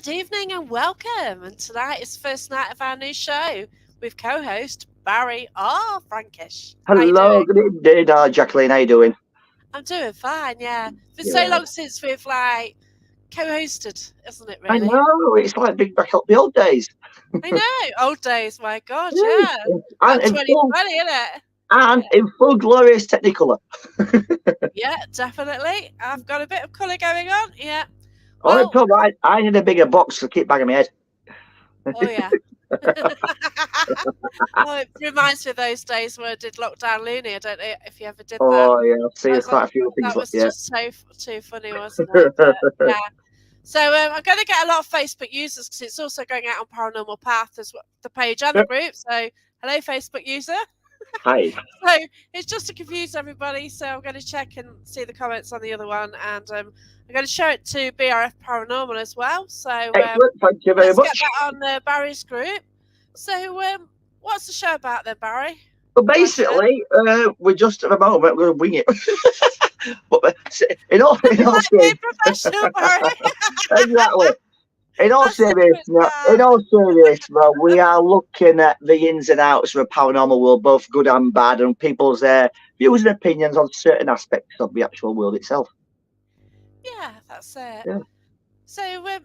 Good evening and welcome. And tonight is the first night of our new show with co-host Barry R. Frankish. How you Hello, doing? good evening, Jacqueline. How you doing? I'm doing fine, yeah. It's been so Yeah, long since we've co-hosted, isn't it I really? know. It's like big back up the old days. I know. Old days, my God, Yes, yeah. and About in full 2020, isn't it? and Yeah. in full glorious Technicolor. Yeah, definitely. I've got a bit of colour going on. Yeah. Only Well, problem, I need a bigger box to keep banging my head. oh yeah. Oh, it reminds me of those days when I did Lockdown Looney. I don't know if you ever did that. Oh yeah, I've I seen was like, quite a few things that like was yeah. just too funny, wasn't it? But yeah. So I'm going to get a lot of Facebook users because it's also going out on Paranormal Path as well, the page and the Yep. group. So hello, Facebook user. Hi. So it's just to confuse everybody. So I'm going to check and see the comments on the other one, and I'm going to show it to BRF Paranormal as well. So Excellent. Thank you very let's get much. that on Barry's group. So what's the show about then, Barry? Well, Shall I share? basically, we're just at the moment we're going to wing it. But in Nothing all like being seriousness, professional, Barry. exactly. That's the good In all seriousness, well, we are looking at the ins and outs of the paranormal world, both good and bad, and people's views and opinions on certain aspects of the actual world itself. Yeah, that's it. Yeah, So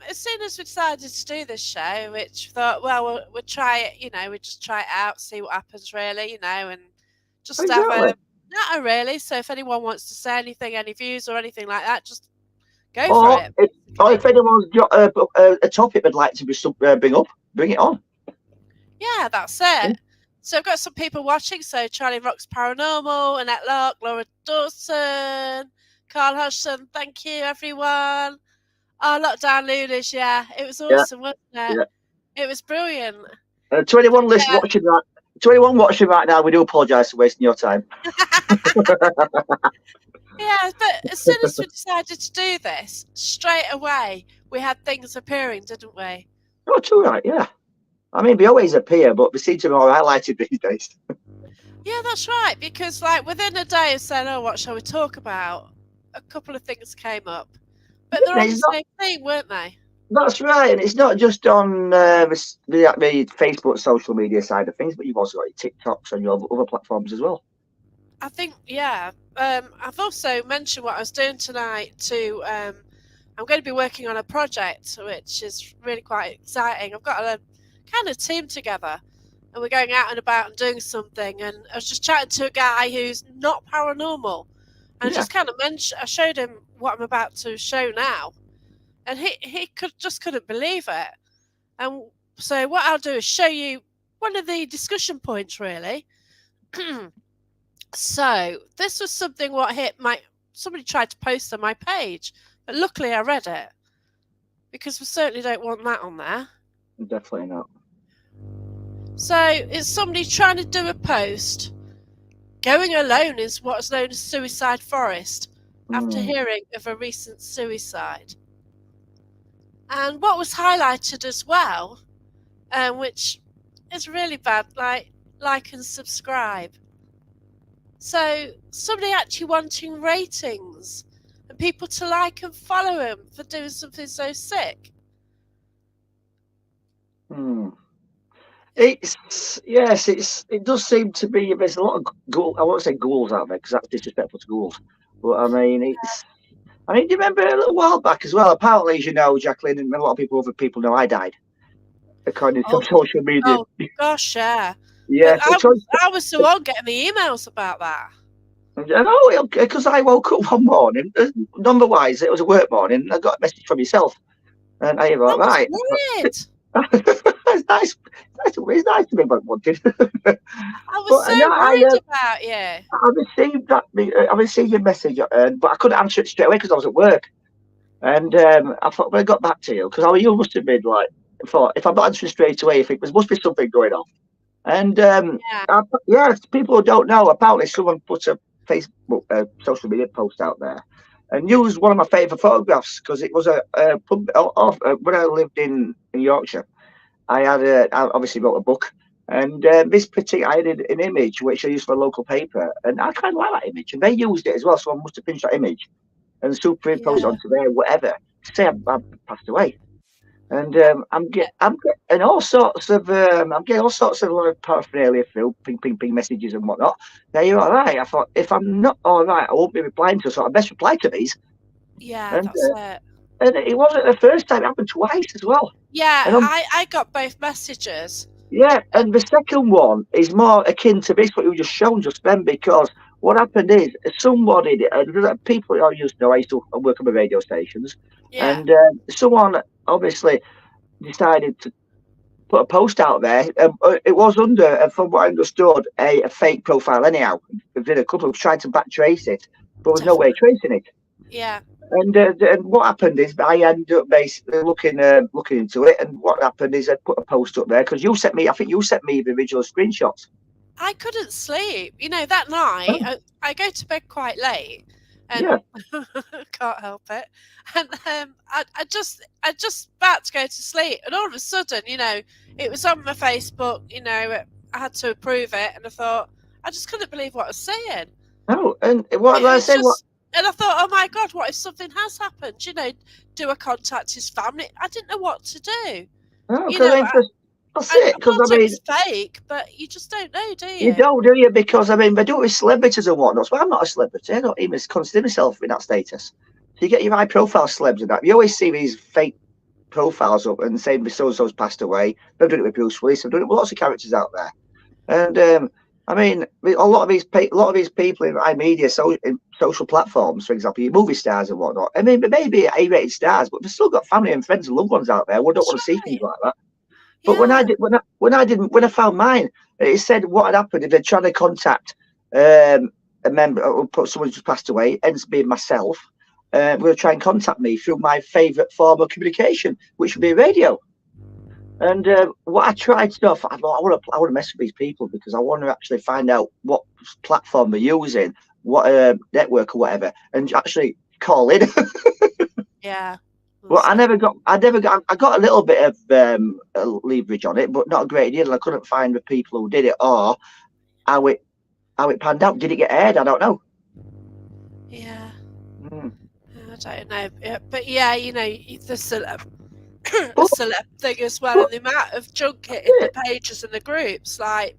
as soon as we decided to do this show, which we thought, well, we'll try it, we'd just try it out, see what happens really, and just have exactly. a really. So if anyone wants to say anything, any views or anything like that, just go for Or it. if, or if anyone's got a topic they'd like to bring up, bring it on. Yeah, that's Yeah. it. So I've got some people watching. So Charlie Rocks Paranormal, Annette Locke, Laura Dawson, Carl Hodgson. Thank you, everyone. Oh, Lockdown Loonies, yeah. It was Yeah, awesome, wasn't it? yeah. It was brilliant. 21 Yeah. watching that. 21 watching right now. We do apologise for wasting your time. Yeah, but as soon as we decided to do this, straight away we had things appearing, didn't we? Oh, true, right? Yeah. I mean, they always appear, but they seem to be more highlighted these days. Yeah, that's right. Because within a day of saying, "Oh, what shall we talk about?" a couple of things came up, but they're on the It's not. same theme, weren't they? That's right, and it's not just on the Facebook social media side of things, but you've also got your TikToks and your other platforms as well. I think, yeah. I've also mentioned what I was doing tonight to. I'm going to be working on a project, which is really quite exciting. I've got a kind of team together, and we're going out and about and doing something. And I was just chatting to a guy who's not paranormal, and I Yeah. just kind of I showed him what I'm about to show now, and he couldn't believe it. And so what I'll do is show you one of the discussion points, really. So this was something somebody tried to post on my page, but luckily I read it because we certainly don't want that on there. Definitely not. So it's somebody trying to do a post. Going alone is what's known as suicide forest after hearing of a recent suicide. And what was highlighted as well, which is really bad, like and subscribe. So somebody actually wanting ratings and people to like and follow him for doing something so sick. It does seem to be. There's a lot of I won't say ghouls out there because that's disrespectful to ghouls. But I mean, do you remember a little while back as well? Apparently, as you know, Jacqueline, and a lot of other people know, I died. According to social media. Oh gosh, yeah. Yeah, But I was the one getting the emails about that. I know, because I woke up one morning, number-wise, it was a work morning, and I got a message from yourself. And I thought, right. Weird. It's nice. It's nice to be wanted. I was so worried about you. I received your message, but I couldn't answer it straight away because I was at work. And I thought, when I got back to you, because you must have been like, I thought, if I'm not answering straight away, there must be something going on. And people who don't know, apparently someone put a Facebook, social media post out there, and used one of my favourite photographs because it was when I lived in Yorkshire. I obviously wrote a book, and I had an image which I used for a local paper, and I kind of like that image, and they used it as well, so I must have pinched that image and superimposed onto there, whatever, to say I passed away. And I'm getting all sorts of I'm getting all sorts of like paraphernalia through ping messages and whatnot. Now you're all right. I thought if I'm not all right, I won't be replying to. So I best reply to these. Yeah, And that's it. and it wasn't the first time; it happened twice as well. Yeah, And I got both messages. yeah, Uh, and the second one is more akin to this what you were just shown just then, because what happened is somebody, people I used to know, I used to work on the radio stations, yeah, and someone obviously decided to put a post out there. It was under, from what I understood, a fake profile anyhow. Within a couple of trying to backtrace it, but there was no way of definitely. tracing it. Yeah. And what happened is I ended up basically looking into it, and what happened is I put a post up there because I think you sent me the original screenshots. I couldn't sleep. That night, Oh, I go to bed quite late and yeah. can't help it. And I just about to go to sleep, and all of a sudden, it was on my Facebook. I had to approve it, and I thought I just couldn't believe what I was seeing. Oh, and what did It I was say? What? just, and I thought, oh my God, what if something has happened? Do I contact his family? I didn't know what to do. Oh, You because know, that's I it. Because thought it was fake, but you just don't know, do you you? don't, do you? Because they do it with celebrities and whatnot. So I'm not a celebrity. I don't even consider myself in that status. So you get your high profile celebs and that. You always see these fake profiles up and saying so and so's passed away. They've done it with Bruce Willis. They've done it with lots of characters out there. And I mean, a lot of these people in high media, in social platforms, for example, your movie stars and whatnot. I mean, they may be A-rated stars, but they've still got family and friends and loved ones out there who don't That's want to see things right. like that. But Yeah. when I found mine, it said what had happened if they're trying to contact a member or put someone who's just passed away, ends up being myself. Will try and contact me through my favourite form of communication, which would be radio. And what I tried stuff, I thought I want to mess with these people because I want to actually find out what platform they're using, what network or whatever, and actually call in. Yeah. Well, That's it. I got a little bit of leverage on it, but not a great deal. I couldn't find the people who did it or how it panned out. Did it get aired? I don't know. Yeah. Mm. I don't know. Yeah, but yeah, the celeb, the But, celeb thing as well, and but the amount of junk that's hitting the it. pages and the groups, like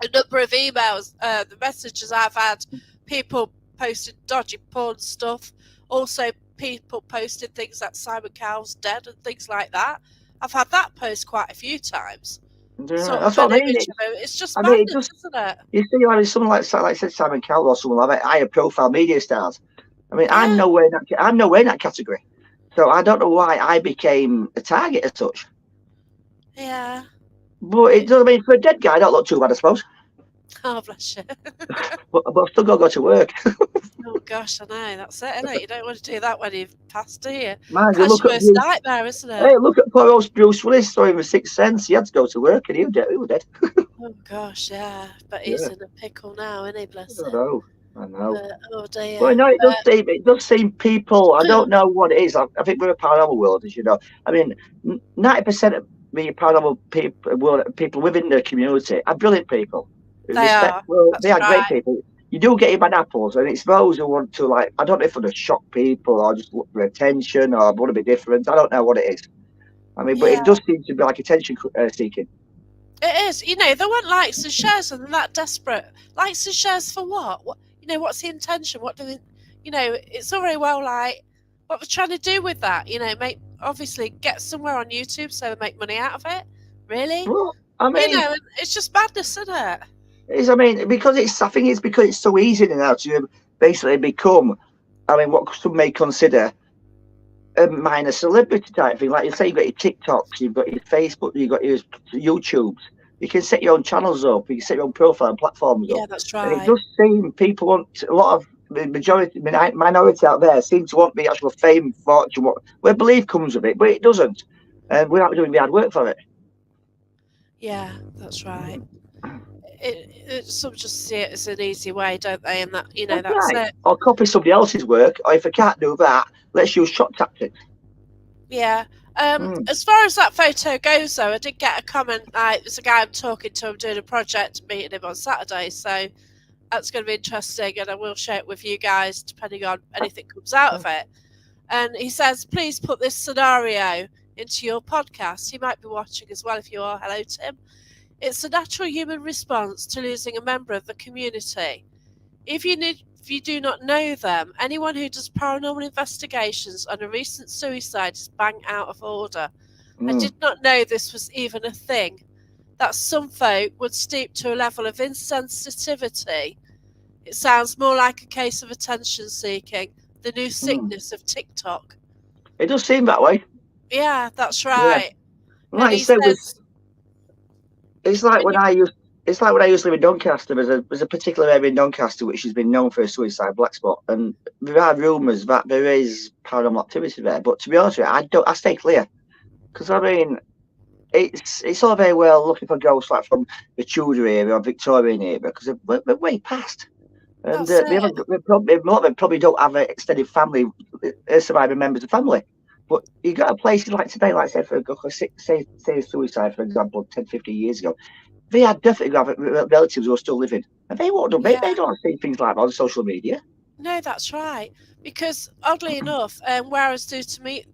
a number of emails, the messages I've had, people posted dodgy porn stuff, also people posted things like Simon Cowell's dead and things like that. I've had that post quite a few times. Yeah, Sort that's of an what I mean. image of him. It's just I mean, it madness, just isn't it? you see, like someone like said Simon Cowell or someone like that, higher profile media stars. I mean, Yeah, I'm nowhere in that category, so I don't know why I became a target as such. yeah. But it does. I mean, for a dead guy, I don't look too bad, I suppose. Oh, bless you. But I've still got to go to work. Oh gosh, I know, that's it, isn't it? You don't want to do that when you've passed, do you? Man, you That's look your at worst Bruce. nightmare, isn't it? Hey, look at poor old Bruce Willis. Saw him with Sixth Sense. He had to go to work, and he was dead. Oh gosh, yeah. But he's Yeah, in a pickle now, isn't he? Bless I him. know. I know. But oh Well, dear. no, it does seem people. I don't know what it is. I think we're a paranormal world, as you know. I mean, 90% of the paranormal people within the community are brilliant people. They are. Respectful. They That's are great right. people. You do get your bad apples, and it's those who want to like. I don't know if want to shock people or just look for attention or want to be different. I don't know what it is. I mean, but Yeah, it does seem to be like attention seeking. it is. They want likes and shares, and they're that desperate. Likes and shares for what? What? What's the intention? What do they? It's all very well like what we're trying to do with that. Make obviously get somewhere on YouTube so they make money out of it. Really? Well, I mean, And it's just madness, isn't it? I mean, because it's. I think it's because it's so easy now to basically become. I mean, what some may consider a minor celebrity type thing. Like you say, you've got your TikToks, you've got your Facebook, you've got your YouTubes. You can set your own channels up, you can set your own profile and platforms up. Yeah, that's And it right. does seem people want a lot of the minority out there seem to want the actual fame, fortune, where belief comes with it, but it doesn't. And we're not doing the hard work for it. Yeah, that's right. Some just see it as an easy way, don't they? And that That's that's right. it. Or copy somebody else's work, or if I can't do that, let's use shot tactics. Yeah. Mm. As far as that photo goes, though, I did get a comment. There's a guy I'm talking to. I'm doing a project, meeting him on Saturday, so that's going to be interesting, and I will share it with you guys, depending on anything comes out of it. And he says, please put this scenario into your podcast. He might be watching as well if you are. Hello, Tim. It's a natural human response to losing a member of the community. If you do not know them, anyone who does paranormal investigations on a recent suicide is bang out of order. I did not know this was even a thing. That some folk would stoop to a level of insensitivity. It sounds more like a case of attention seeking, the new sickness of TikTok. It does seem that way. Yeah, that's Yeah. right. Like And you he said, says, it's like when I used to live in Doncaster. There's a particular area in Doncaster which has been known for a suicide black spot, and there are rumours that there is paranormal activity there. But to be honest with you, I stay clear, because I mean, it's all very well looking for ghosts like from the Tudor era or Victorian era, because we're way past. And that's they it. probably, a lot of them probably don't have an extended family, surviving members of family. But you got a places like today, like say for say suicide, for example, 10, 15 years ago, they had definitely got relatives who are still living, and they won't. Yeah. They don't see things like that on social media. No, that's right. Because oddly enough, where I was due to meet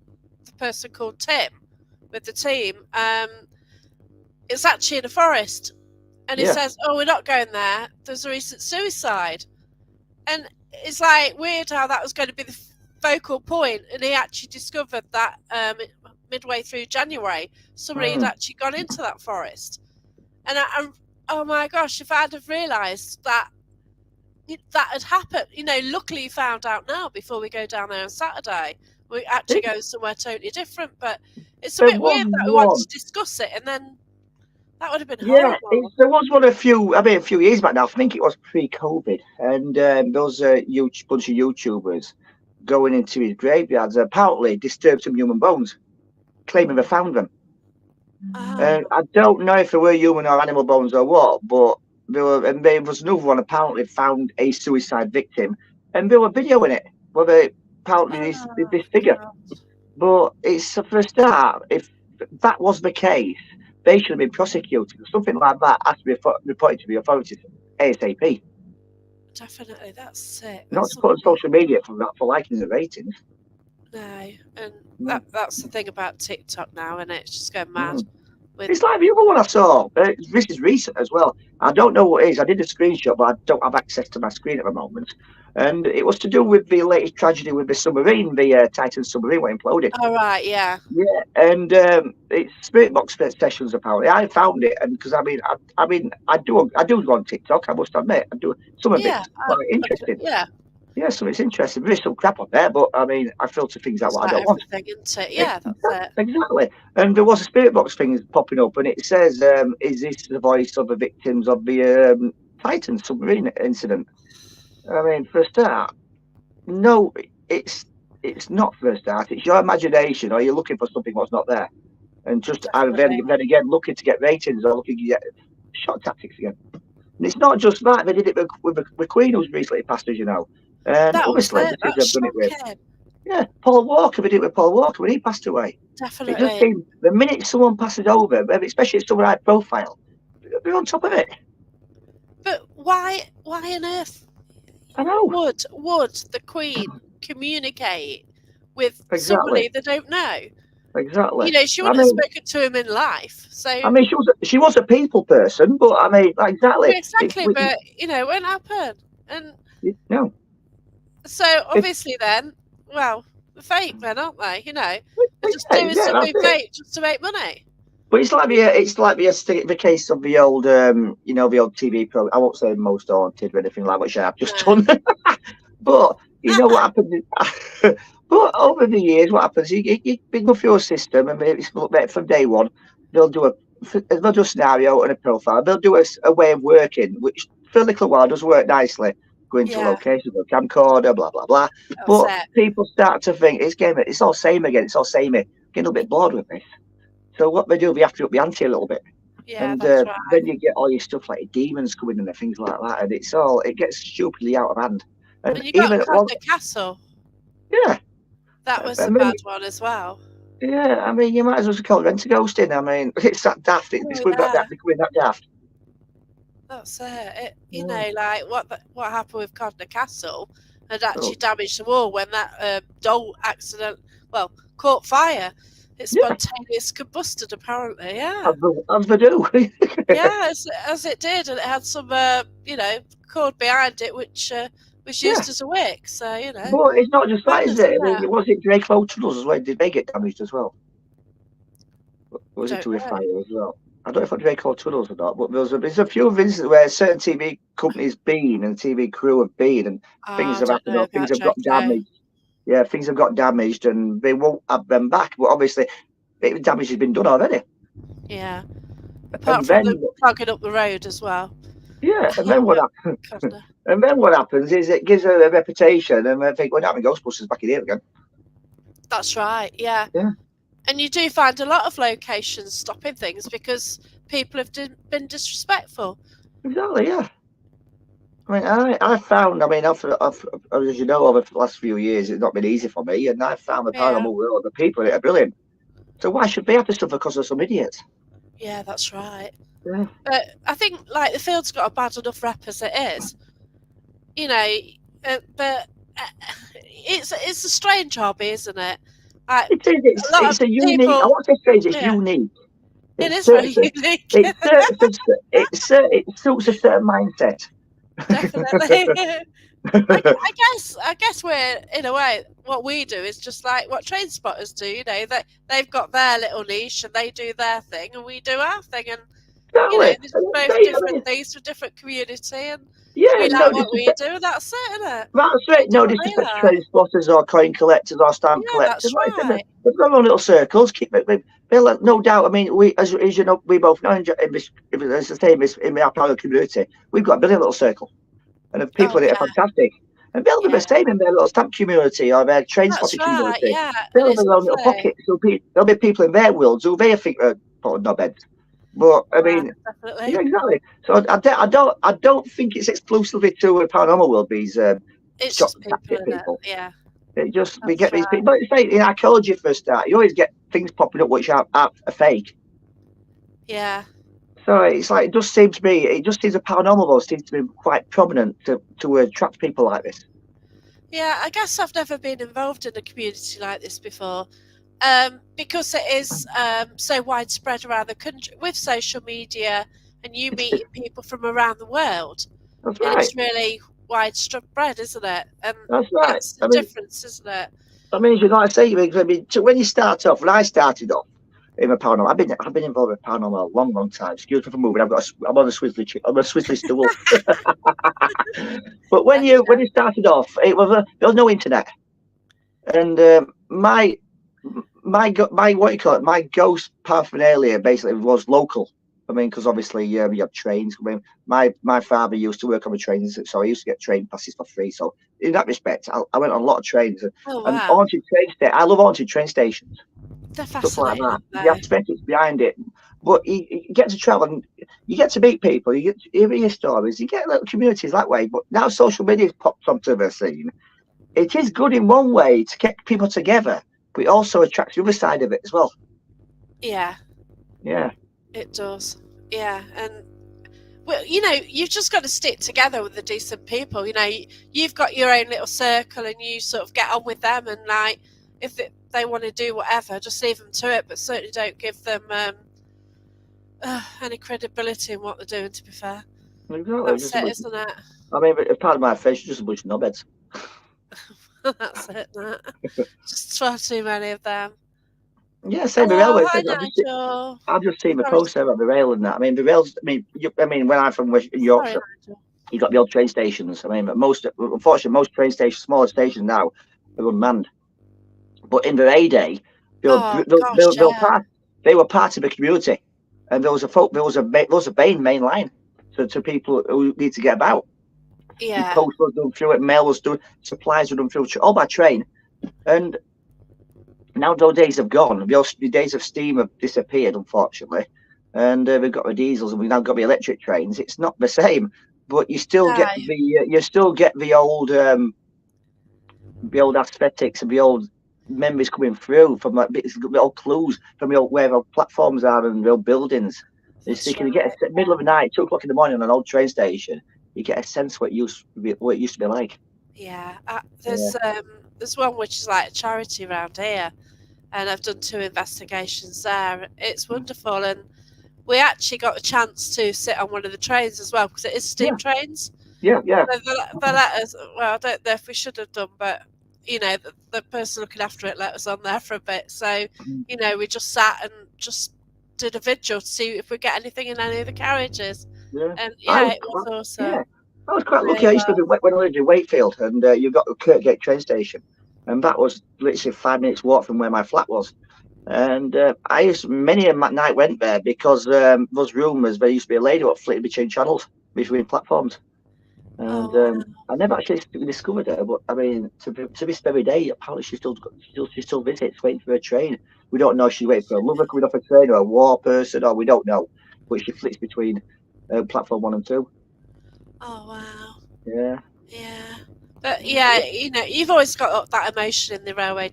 the person called Tim with the team, it's actually in a forest. And he says, "Oh, we're not going there. There's a recent suicide." And it's like weird how that was going to be the focal point. And he actually discovered that midway through January, somebody had actually gone into that forest. And oh my gosh, if I'd have realised that had happened, luckily you found out now before we go down there on Saturday. We're actually going somewhere totally different, but it's a bit weird that we want to discuss it, and then that would have been horrible. There was one a few years back now. I think it was pre-COVID, and there was a huge bunch of YouTubers going into his graveyards, apparently disturbed some human bones, claiming they found them. I don't know if they were human or animal bones or what, but there was another one apparently found a suicide victim, and they were videoing it. Well, they apparently this figure. But it's for a start, if that was the case, they should have been prosecuted. Something like that has to be reported to the authorities ASAP. Definitely, that's sick. Not to put on social media for liking the ratings. No, and that's the thing about TikTok now, and it's just going mad. It's like the other one I saw. This is recent as well. I don't know what it is. I did a screenshot, but I don't have access to my screen at the moment. And it was to do with the latest tragedy with the submarine, the Titan submarine went imploded. Oh, right, yeah. Yeah, and it's Spirit Box sessions apparently. I found it, and because I do go on TikTok. I must admit, I do some of it quite interesting. Yeah, so it's interesting. There is some crap on there, but I mean, I filter things out what I don't want. Isn't it? Yeah, that's it. Exactly. And there was a Spirit Box thing popping up, and it says, "Is this the voice of the victims of the Titan submarine incident?" I mean, for a start, no, it's not for a start. It's your imagination, or you're looking for something that's not there, and just then again looking to get ratings or looking to get shot tactics again. And it's not just that; they did it with the Queen, who's recently passed, as you know. Other celebrities have done it with. Yeah, Paul Walker. We did it with Paul Walker when he passed away. Definitely. It just seems the minute someone passes over, especially if someone high profile, they're on top of it. But why on earth? I know. Would the Queen communicate with somebody they don't know? Exactly. She wouldn't have spoken to him in life. So I mean, she was a people person, but I mean, exactly. Exactly, but it won't happen. And no. So obviously, then, well, they're fake, then, aren't they? They're just doing something fake just to make money. But it's like the case of the old, the old TV program. I won't say Most Haunted or anything like what I've just done. But you know what happens? But over the years, what happens? You go through a system, and it's from day one. They'll do a scenario and a profile. They'll do a way of working, which for a little while does work nicely. Go into a location, go camcorder, blah blah blah. But people start to think it's all same again. It's all samey. Getting a bit bored with this. So what they do, they have to up the ante a little bit. Yeah, and that's right. Then you get all your stuff like demons coming in and things like that, and it gets stupidly out of hand. And you got the castle. Yeah. That was a bad one as well. Yeah, I mean, you might as well call it rent-a-ghosting. I mean, it's that daft. It's becoming that daft. That's it. Like what happened with Codner Castle had actually damaged the wall when that doll caught fire. it Yeah, spontaneous combusted apparently. Yeah, as they do. yeah, as it did, and it had some cord behind it which was Yeah, used as a wick. So but it's not just that, is madness, it? isn't I mean, it? was it Draco tunnels as well? Did they get damaged as well? I Was it don't to a know. fire as well? I don't know if Draco tunnels or not, but there's a few instances where certain TV companies been and TV crew have been, and things I have don't happened know or things about have got Draco. damaged. Yeah, things have got damaged and they won't have them back. But obviously, damage has been done already. Yeah, apart And from them then, plugging up the road as well. yeah, and then what Yeah, happens? God, no. And then what happens is it gives her a reputation, and I think, well, now Ghostbusters back in here again. That's right. Yeah, Yeah, and you do find a lot of locations stopping things because people have been disrespectful. exactly. Yeah. I mean, I found, I mean, as you know, over the last few years, it's not been easy for me, and I found the Yeah, paranormal world, the people in it are brilliant. So why should they have to suffer because of some idiots? yeah, that's right. Yeah, But I think like the field's got a bad enough rep as it is, you know. But it's a strange hobby, isn't it? Like it is. a lot of It's a unique. I people, want to say strange. It's yeah, unique. it It is very suits. unique, It it suits a certain mindset. definitely. I guess we're in a way what we do is just like what train spotters do. They've got their little niche and they do their thing, and we do our thing, and Exactly. there's And that's both it. I different mean, things for different community, and yeah, we no like what we disrespect. do, and that's it, isn't it? That's They right. do No what they disrespect to like. train spotters or coin collectors or stamp Yeah, collectors. that's Like I said, right. they've got their own little circles. Keep it. They'll, no doubt. I mean, as you know, we both know in this, as the same as in our private community, we've got a brilliant little circle, and the people Oh in it yeah, are fantastic. And they'll be the yeah, same in their little stamp community or their train that's spotting right. community. Yeah, and They'll have it's their own little lovely. pocket. So there'll be people in their worlds who they think are knobheads. But I Yeah, mean, yeah, definitely. exactly. So I don't think it's exclusively to a paranormal world. These It's shot just and people tactic in it. people. Yeah, It just we that's get these right. people. But say in archaeology for a start, you always get things popping up which are fake. Yeah. So it's like it just seems to me, it just seems a paranormal world seems to be quite prominent to attract people like this. Yeah, I guess I've never been involved in a community like this before, because it is so widespread around the country with social media and you It's meeting people from around the world. that's It right. is really widespread, isn't it? And That's right. that's the difference, isn't it? You know, I say, I mean, when you start off, when I started off in a paranormal, I've been involved with paranormal a long, long time. Excuse me for moving. I'm on a I'm on a Swizzly stool. But when you started off, there was no internet, and my what you call it, my ghost paraphernalia basically was local. I mean, because obviously you have trains. I mean, my father used to work on the trains, so I used to get train passes for free. So in that respect, I went on a lot of trains Oh and wow, haunted I love haunted train stations, they're stuff like fascinating, that. aren't The they? aesthetics behind it, but you get to travel and you get to meet people. You get to hear your stories. You get little communities that way. But now social media's popped onto the scene. It is good in one way to get people together, but it also attracts the other side of it as well. Yeah, Yeah, it does. Yeah, and well, you've just got to stick together with the decent people. You've got your own little circle, and you sort of get on with them. And like, if they want to do whatever, just leave them to it. But certainly don't give them any credibility in what they're doing. To be fair, exactly. that's it, isn't it? I mean, but part of my face is just a bunch of knobheads. That's it. That. Just far too many of them. Yeah, same with Oh, railway. hi Nigel. I've just seen the Sorry, post there about the rail and that. I mean, the rails. I mean, when I'm from sorry, Yorkshire, Nigel. you got the old train stations. I mean, but unfortunately, most train stations, smaller stations now, are unmanned. But in their heyday, Oh gosh, yeah, they were part of the community, and there was a main line to people who need to get about. yeah. Post was done through it, mail was done, supplies were done through all by train, and now those days have gone. The days of steam have disappeared, unfortunately, and we've got the diesels, and we've now got the electric trains. It's not the same, but No, you still get the old aesthetics and the old memories coming through from like the old clues from where the platforms are and the old buildings. So you that's can right. get a middle of the night, 2 o'clock in the morning on an old train station. You get a sense of what it used to be like. Yeah, Yeah. there's one which is like a charity around here, and I've done 2 investigations there. It's wonderful, and we actually got a chance to sit on one of the trains as well because it is steam Yeah, trains. yeah, yeah. So they let us. Well, I don't know if we should have done, but the person looking after it let us on there for a bit. So we just sat and just did a vigil to see if we get anything in any of the carriages, Yeah. and I was, it was yeah, awesome. I was quite lucky. Really I used to well. be when I lived in Wakefield, and you've got the Kirkgate train station, and that was literally 5 minutes walk from where my flat was. And I used many a night went there because those rumours there used to be a lady what flitted between channels, between platforms, and Oh wow. I never actually discovered her. But I mean, to this very day, apparently she still visits, waiting for her train. We don't know if she's waiting for a lover coming off a train or a war person, or we don't know. But she flits between platform 1 and 2. Oh wow. Yeah, Yeah. But yeah, you've always got that emotion in the railway,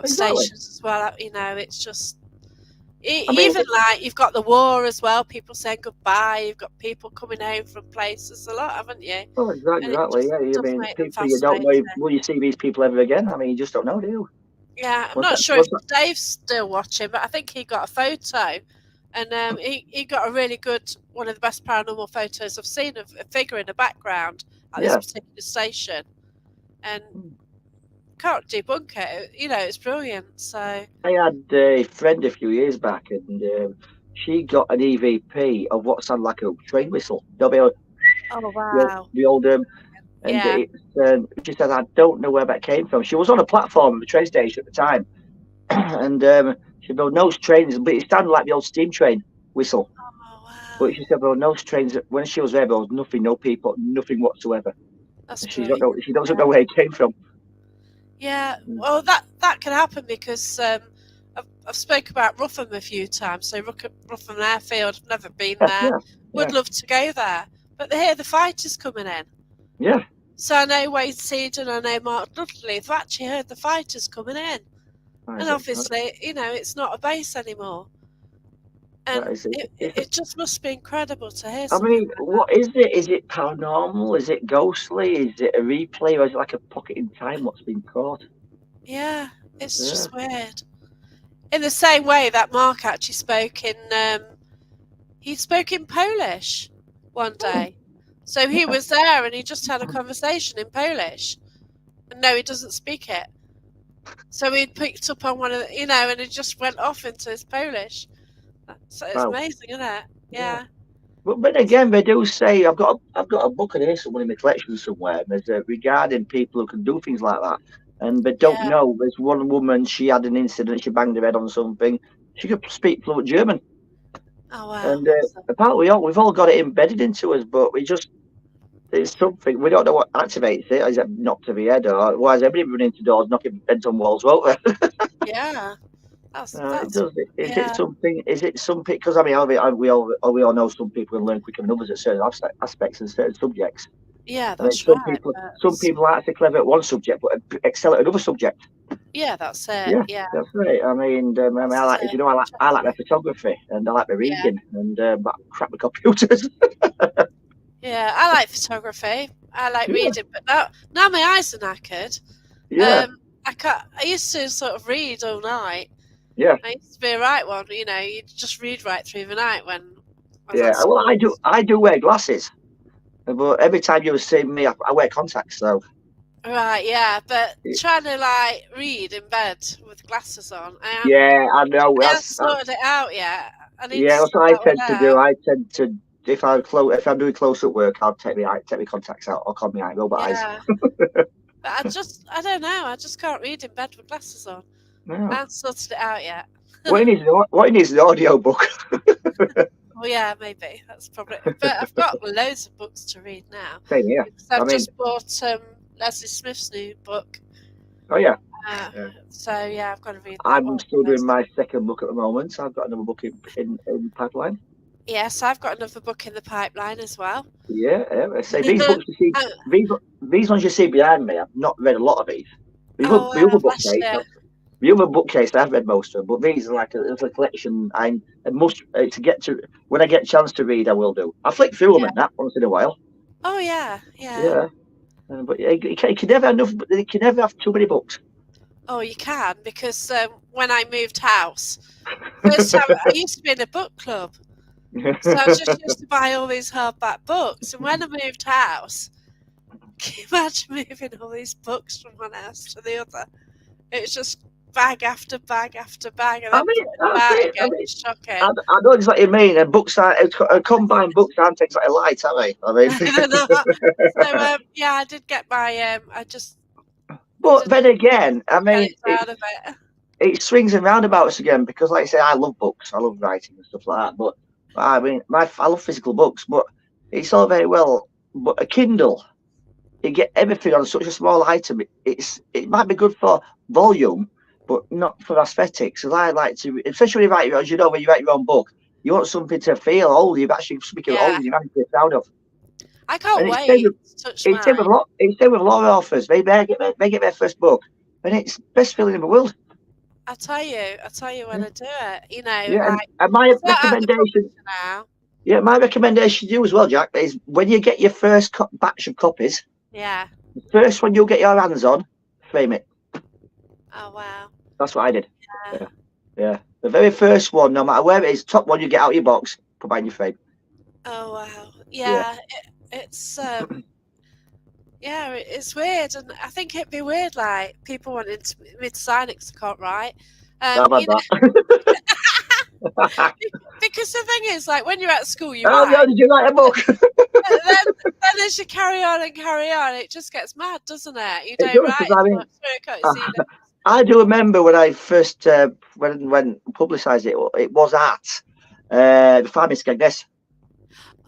exactly. outstations as well. It's just I mean, even like you've got the war as well. People saying goodbye. You've got people coming home from places a lot, haven't you? oh, And it exactly. just Yeah, I does mean, make them people you don't fascinating. know. Will you see these people ever again? I mean, you just don't know, do you? Yeah, I'm Was not that? sure if Dave's still watching, but I think he got a photo, and he got a really good one of the best paranormal photos I've seen of a figure in the background at this Yeah. particular station, and can't debunk it. It's brilliant. So I had a friend a few years back, and she got an EVP of what sounded like a train whistle. oh wow, The old and yeah, it's she said I don't know where that came from. She was on a platform at the train station at the time, and she said, "Well, no trains," but it sounded like the old steam train whistle. oh But wow, she said, "Well, no trains." When she was there was nothing, no people, nothing whatsoever. that's And she don't know. brilliant. She doesn't know where it came from. Yeah, well, that can happen because I've spoke about Ruffham a few times. So Ruffham Airfield, I've never been Yeah, there. yeah, Would yeah, love to go there, but they hear the fighters coming in. yeah. So I know Wayne Seed and I know Mark Dudley. They've actually heard the fighters coming in, That and is it. obviously, it's not a base anymore. And That is it. it just must be incredible to hear I something mean, like that. what is it? Is it paranormal? Is it ghostly? Is it a replay? Or is it like a pocket in time? What's been caught? Yeah, it's Yeah. just weird. In the same way that Mark actually spoke in Polish one Oh, day. So he was there and he just had a conversation in Polish. And no, he doesn't speak it. So he picked up on one of and he just went off into his Polish. So it's wow. amazing, isn't it? Yeah. Yeah. But again, they do say I've got a book of this somewhere in my collection somewhere. And there's regarding people who can do things like that, and they don't Yeah. know. There's one woman. She had an incident. She banged her head on something. She could speak fluent German, Oh wow. and apparently we've all got it embedded into us, but we just it's something we don't know what activates it. Is it knocked to the head, or why is everybody running into doors, knocking heads on walls? Won't they? Yeah. That's It that's does. Is it yeah. something? Is it something? Because I mean, we all know some people can learn quicker than others at certain aspects and certain subjects. Yeah, I mean, that's right. But some people are actually clever at one subject, but excel at another subject. yeah, that's it. Yeah, Yeah. that's right. I That's like, as you know, I like my interesting. photography and I like my Yeah. reading and but crap my computers. Yeah, I like photography. I like Yeah, reading, but now my eyes are knackered. yeah, I can't. I used to sort of read all night. yeah, I used to be a right one. You just read right through the night when I was yeah. at Well, school. I do wear glasses, but every time you see me, I wear contacts. So Right, yeah, but trying to like read in bed with glasses on, yeah, I know. I haven't sorted it out yet. I need to Yeah, that's sort what I that one tend to do. out. I tend to if I'm doing close up work, I'll take my contacts out. I'll call me eye robot eyes. Yeah, but I don't know. I just can't read in bed with glasses on. I No. haven't sorted it out yet. What it needs is an audio book. Well, yeah, maybe that's probably. But I've got loads of books to read now Same here. because I I've mean, just bought Leslie Smith's new book. oh yeah. Uh, Yeah. so yeah, I've got to read that I'm one still doing first. my second book at the moment. So I've got another book in pipeline. Yes, I've got another book in the pipeline as well. Yeah, yeah. I say these books you see, Oh, these ones you see behind me. I've not read a lot of these. The other bless bookcase, you. the other bookcase, I've read most of them, but these are like a little collection. I must to get to when I get a chance to read, I will do. I flick through them Yeah. and that once in a while. Oh yeah, yeah. Yeah, but you can never have enough. You can never have too many books. Oh, you can, because when I moved house, first time I used to be in a book club, so I just used to buy all these hardback books. And when I moved house, can you imagine moving all these books from one house to the other? It's just bag after bag after bag, and I then mean, putting them that's out it. I again. mean, It's shocking. I know exactly what you mean. And books are combined books aren't exactly light, are they? I mean, They're not. So yeah, I did get my. I just but didn't then again, I get mean, it out of it. it swings and roundabouts again because, like I say, I love books. I love writing and stuff like that. But I mean, I love physical books. But it's all very well. But a Kindle, you get everything on such a small item. It might be good for volume, but not for aesthetics. And I like to, especially when you write, as you know, when you write your own book, you want something to feel old. You've actually something old Yeah, and you're having to be proud of. I can't And it's same wait with to touch it's same mine. with a lot. It's same with a lot of authors. They get their first book, and it's best feeling in the world. I tell you when I do it. You know, Yeah, like and my it's not at the recommendation, publisher now. yeah, my recommendation to you as well, Jack, is when you get your first batch of copies, Yeah. the first one you'll get your hands on, frame it. Oh wow. That's what I did. Yeah. Yeah, yeah. The very first one, no matter where it is, top one you get out of your box, put behind your frame. Oh wow. Yeah. Yeah. It's yeah, it's weird, and I think it'd be weird, like people wanting to me to sign it 'cause I can't write. How about You know, that? because the thing is, like when you're at school, you Oh no, write, did you write a book? and then as you carry on and carry on, it just gets mad, doesn't it? You It don't does, because write I as mean, much, so you can't see it. I do remember when I first when publicised it, it was at the Farming Skegness.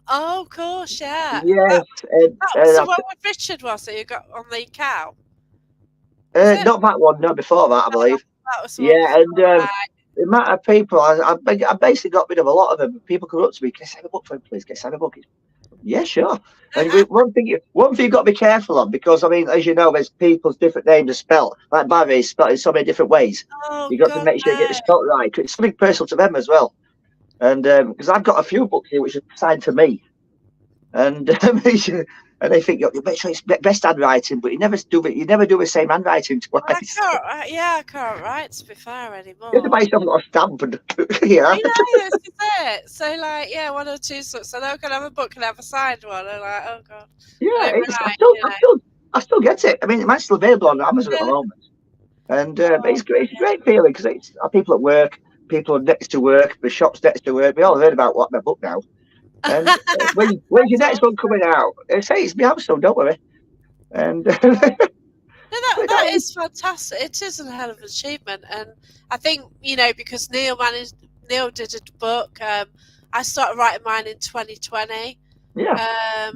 Oh, of course, yeah. Yes, That was the one with Richard, was it? You got on the cow, was it? not that one, no, before that, I No, believe. that was the one Yeah, before. and Right. the amount of people, I basically got rid of a lot of them. People come up to me, can I sign a book for him, please? Can I sign a book? Yeah, sure. And one thing you've got to be careful of, because I mean, as you know, there's people's different names are spelt. Like Barry is spelled in so many different ways. Oh You got to God, make sure you get no. it spelt right. It's something personal to them as well. And because I've got a few books here which are signed to me, and and they think you make sure it's best handwriting, but you never do it. You never do the same handwriting Well, I twice. can't. Yeah, I can't write to be fair You have to buy anymore. yourself a little stamp and yeah. I know this is it. So like, yeah, one or two sorts. I know I can have a book and have a signed one. I'm like, oh God, I Yeah, don't it's write. You know. I still get it. I mean, it might still available on Amazon at the Yeah. moment. And Oh, it's great. It's a brilliant. great feeling because it's people at work, people next to work, the shops next to work. We all heard about what my book now. And when's your That's next one awesome. coming out? They say it's me so don't worry. And No, but no, that is fantastic. It is a hell of an achievement, and I think because Neil did a book. I started writing mine in 2020, yeah,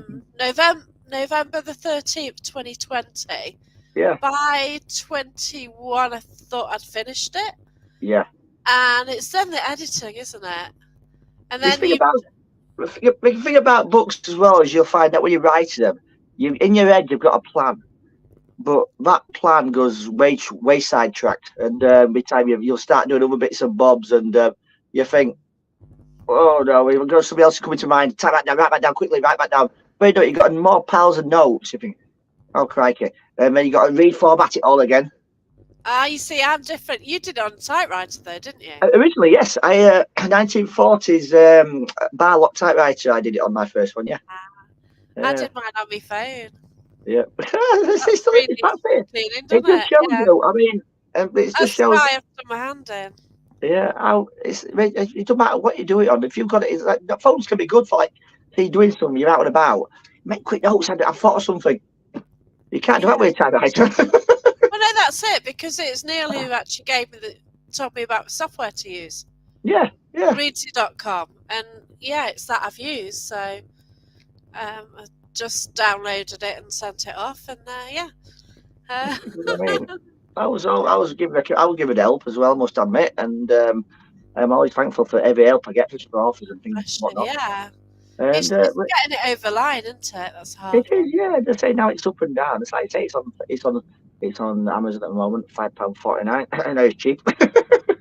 November the 13th, 2020. yeah, By 21, I thought I'd finished it, yeah. and it's then the editing, isn't it? And This then thing you, about the thing about books as well is you'll find that when you write them, you in your head you've got a plan, but that plan goes way sidetracked, and by the time you'll start doing other bits and bobs, and you think, oh no, we've got somebody else coming to mind. Type that down, write that down quickly, write that down. But you know, you've got more piles of notes. You think, oh crikey, and then you got to reformat it all again. you see, I'm different. You did it on typewriter though, didn't you? Originally, yes, I 1940s bar lock typewriter. I did it on my first one. Yeah, I yeah, did mine on my phone. yeah. That's really That's it. cleaning, It doesn't just it? shows Yeah. you. I mean, it just That's shows. why I've done my hand in. Yeah, how it don't matter what you do it on. If you've got it, it's like the phones can be good for like, say you're doing something, you're out and about. Make quick notes. I thought of something. You can't do Yeah. that with a typewriter. Well, no, that's it, because it's Neil who actually told me about the software to use, Yeah, yeah. readsy.com, and yeah, it's that I've used. So I just downloaded it and sent it off, and yeah. I mean, I was given help as well, must admit, and I'm always thankful for every help I get from authors and things and Bless you, whatnot. yeah. And It's just getting it over line, isn't it? That's hard. it is, yeah. They say now it's up and down. It's like I say, it's on Amazon at the moment, £5.49. I know it's cheap.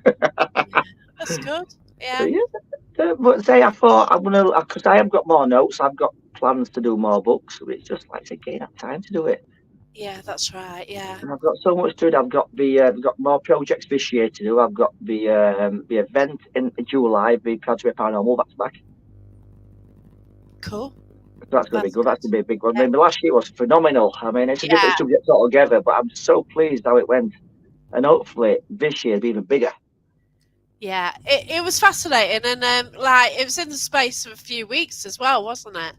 Yeah. That's good. Yeah. Yeah, but say I thought I'm gonna because I have got more notes. I've got plans to do more books. It's just like I say, getting that time to do it. Yeah, that's right. Yeah. And I've got so much to do. I've got more projects this year to do. I've got the event in July, the Paranormal back to back. Cool. So that's going to be That's good. good. That's going to be a big one. I Yeah. mean, the last year was phenomenal. I mean, it's a Yeah. different subject altogether, but I'm so pleased how it went. And hopefully this year will be even bigger. Yeah. It was fascinating, and like it was in the space of a few weeks as well, wasn't it?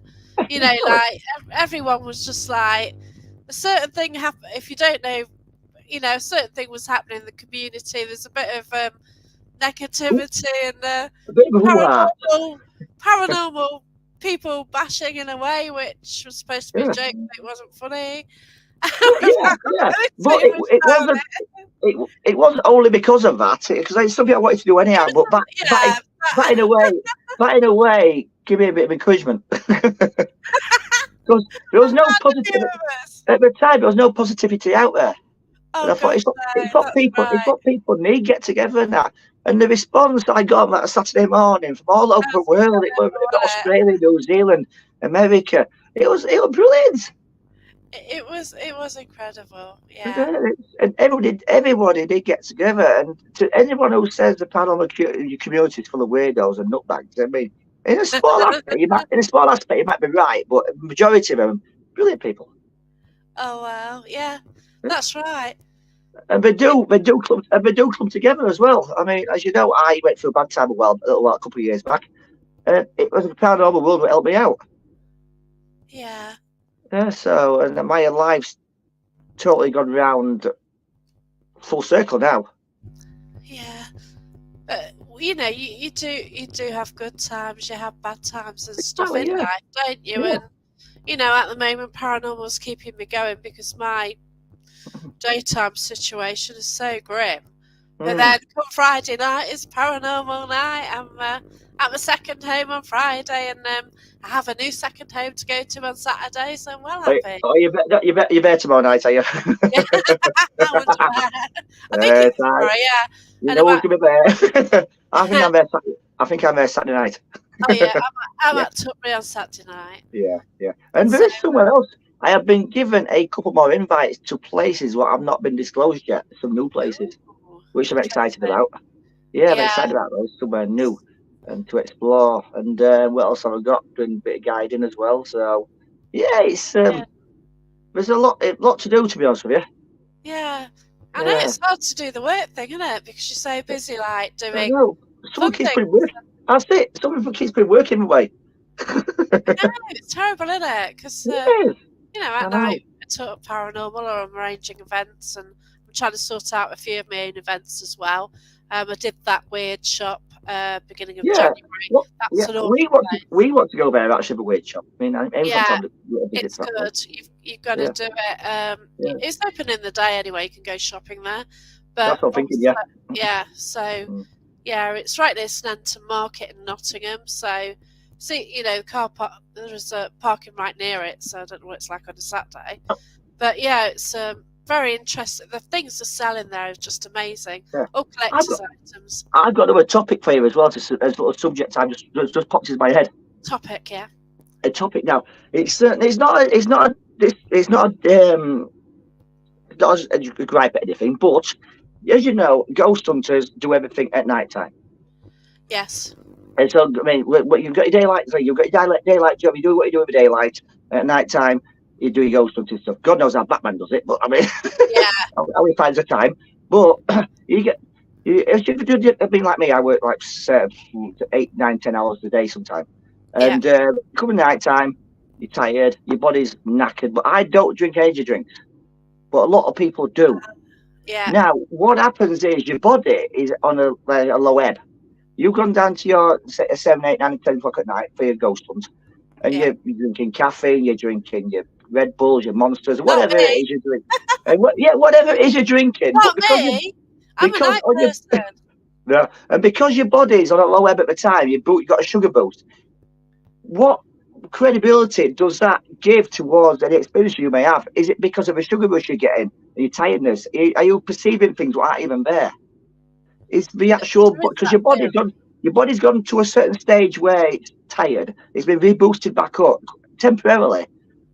You know, like everyone was just like a certain thing happened. If you don't know, you know, a certain thing was happening in the community. There's a bit of negativity and A bit of a hoo-ha. paranormal people bashing in a way, which was supposed to be a Yeah. joke, but it wasn't funny. Yeah. But it wasn't only because of that, because it's something I wanted to do anyhow. But Yeah, that in a way, give me a bit of encouragement. Because there was no positive at the time. There was no positivity out there, and oh I thought gosh, no, that's it's right. what people need get together and that. And the response I got on that Saturday morning from all over the That's world, it was incredible, wasn't Australia, New Zealand, America. It was brilliant. it? It was incredible. Yeah. And everybody did get together. And to anyone who says the paranormal community is full of weirdos and nutbags, I mean, in a small aspect, you might be right, but the majority of them, brilliant people. Oh wow, yeah, that's right. And they do come together as well. I mean, as you know, I went through a bad time a couple of years back, and it was the paranormal world that helped me out. Yeah. Yeah, so and my life's totally gone round full circle now. Yeah. But you know, you do have good times, you have bad times and stuff in Yeah. life, don't you? Yeah. And you know, at the moment, paranormal's keeping me going because my daytime situation is so grim. But then come Friday night is paranormal night. I'm at my second home on Friday, and I have a new second home to go to on Saturday, so I'm well happy. You're there tomorrow night, are you? I wonder where. I think it's tomorrow, yeah. You know Anyway, who's gonna be there. I think I'm there. I think I'm there Saturday night. oh yeah, I'm Yeah. at Tutbury on Saturday night. Yeah. And there So is somewhere else. I have been given a couple more invites to places what have not been disclosed yet. Some new places, ooh, which I'm excited interesting. about. Yeah, I'm Yeah, excited about those. Somewhere new and to explore. And what else have I got? Doing a bit of guiding as well. So yeah, it's yeah, there's a lot to do, to be honest with you. yeah. I know Yeah, it's hard to do the work thing, isn't it? Because you're so busy, like I doing know. fun Someone keeps things. putting work. That's it. Someone keeps putting work in my way. I know it's terrible, isn't it? Because Yes, you know, I at know. night I talk paranormal, or I'm arranging events, and I'm trying to sort out a few of my own events as well. I did that weird shop beginning of Yeah. January. What? Yeah. That's an awesome place. We want to go there actually, but weird shop. I mean, I'm from Yeah, town to visit it's that place. good. You've got to Yeah. do it. Yeah. It's open in the day anyway. You can go shopping there, but That's what I'm thinking. obviously, Yeah. yeah. So Mm. yeah, it's right near Snanton Market in Nottingham. So see, you know, car park. There's a parking right near it, so I don't know what it's like on a Saturday. But yeah, it's very interesting. The things they're selling there is just amazing. Yeah. All collector's items. I've got another topic for you as well. As a subject, I just popped into my head. Topic, yeah. A topic now. It's not a gripe at anything, but as you know, ghost hunters do everything at night time. Yes. And so, I mean, what you've got your daylight, so you've got your daylight job. You do what you do with daylight. At night time, you do your ghost hunting stuff. God knows how Batman does it, but I mean, Yeah. how he finds the time. But you get, if you do, I mean, like me, I work like 8, 9, 10 hours a day sometimes. Yeah. And coming night time, you're tired, your body's knackered. But I don't drink energy drinks, but a lot of people do. Yeah. Now, what happens is your body is on a low ebb. You've gone down to your 7, 8, 9, 10 o'clock at night for your ghost hunt, and Yeah. you're drinking caffeine, you're drinking your Red Bulls, your Monsters, Not whatever it me. is you're doing. And whatever it is you're drinking. Not But because me. I'm a night person. and because your body's on a low ebb at the time, you've got a sugar boost. What credibility does that give towards any experience you may have? Is it because of a sugar rush you're getting and your tiredness? Are you perceiving things that aren't even there? It's the actual, There is because that theory. your body's gone to a certain stage where it's tired. It's been reboosted back up temporarily,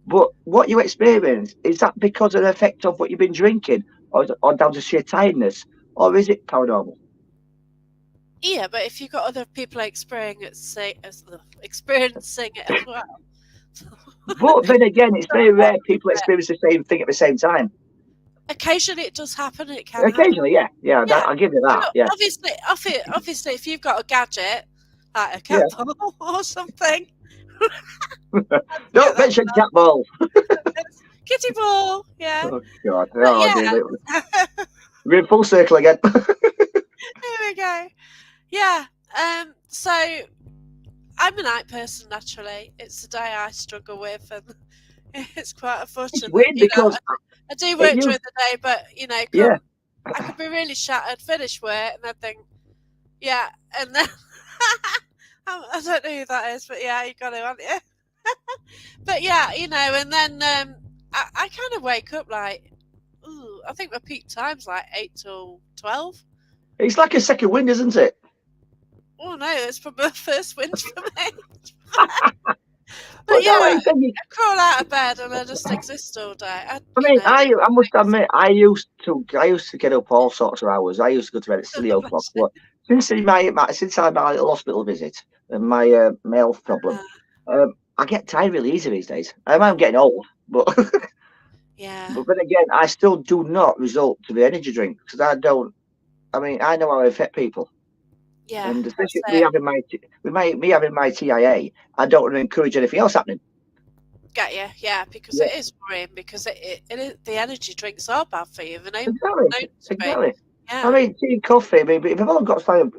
But what you experience, is that because of the effect of what you've been drinking, or down to sheer tiredness, or is it paranormal? Yeah, but if you've got other people experiencing it as well. But then again, it's very rare people experience the same thing at the same time. Occasionally it does happen, it can happen. Occasionally, yeah, Yeah. I'll give you that. So Yeah, obviously, if you've got a gadget, like a yeah. cat ball or something, to get Don't that mention cat balls. kitty ball, yeah. Oh God, But oh yeah, dear, we're in full circle again. there we go. Yeah. So I'm a night person naturally. It's the day I struggle with, and it's quite It's unfortunate. weird because I do it work used, during the day, but yeah. I could be really shattered, finish work, and then think, yeah, and then I don't know who that is, but yeah, you got to, haven't you? But yeah, and then I kind of wake up like, ooh, I think my peak time's like 8 till 12. It's like a second wind, isn't it? Oh no, it's probably the first wind for me. But But no, yeah, like I said, I crawl out of bed and I just exist all day. I mean, I must admit, I used to get up all sorts of hours. I used to go to bed at silly o'clock. But since since I had my little hospital visit and my health problem, I get tired really easy these days. I'm getting old, but Yeah, but then again, I still do not resort to the energy drink because I don't. I mean, I know how I affect people, yeah, and that's especially it. me having my TIA, I don't want to encourage anything else happening. Get you, yeah, because Yeah, it is worrying because it is, the energy drinks are bad for you. They're exactly, known to be. exactly. I Yeah, mean, tea and coffee. I mean, if I've all got some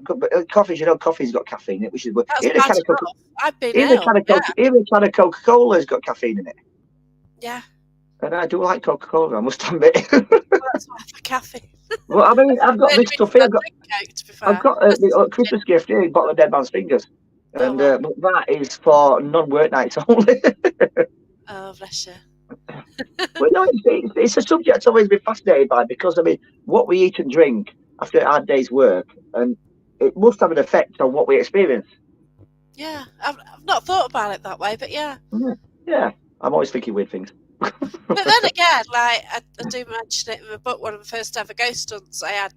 coffees, coffee's got caffeine in it, which is good. that's bad enough. I've been ill. Yeah, Even a can of Coca-Cola's got caffeine in it, yeah. and I do like Coca-Cola. I must admit. Well, that's why for caffeine. Well, I mean, I've The got only this stuff reason here. I drink Coke, to be I've fair. got the Christmas gift here, a bottle of Dead Man's Fingers, Oh and well. but that is for non-work nights only. Oh bless you. Well, no, it's a subject I've always been fascinated by because I mean, what we eat and drink after a hard day's work, and it must have an effect on what we experience. Yeah, I've not thought about it that way, but yeah. Yeah, I'm always thinking weird things. But then again, like I do mention it in the book, one of the first ever ghost hunts, I had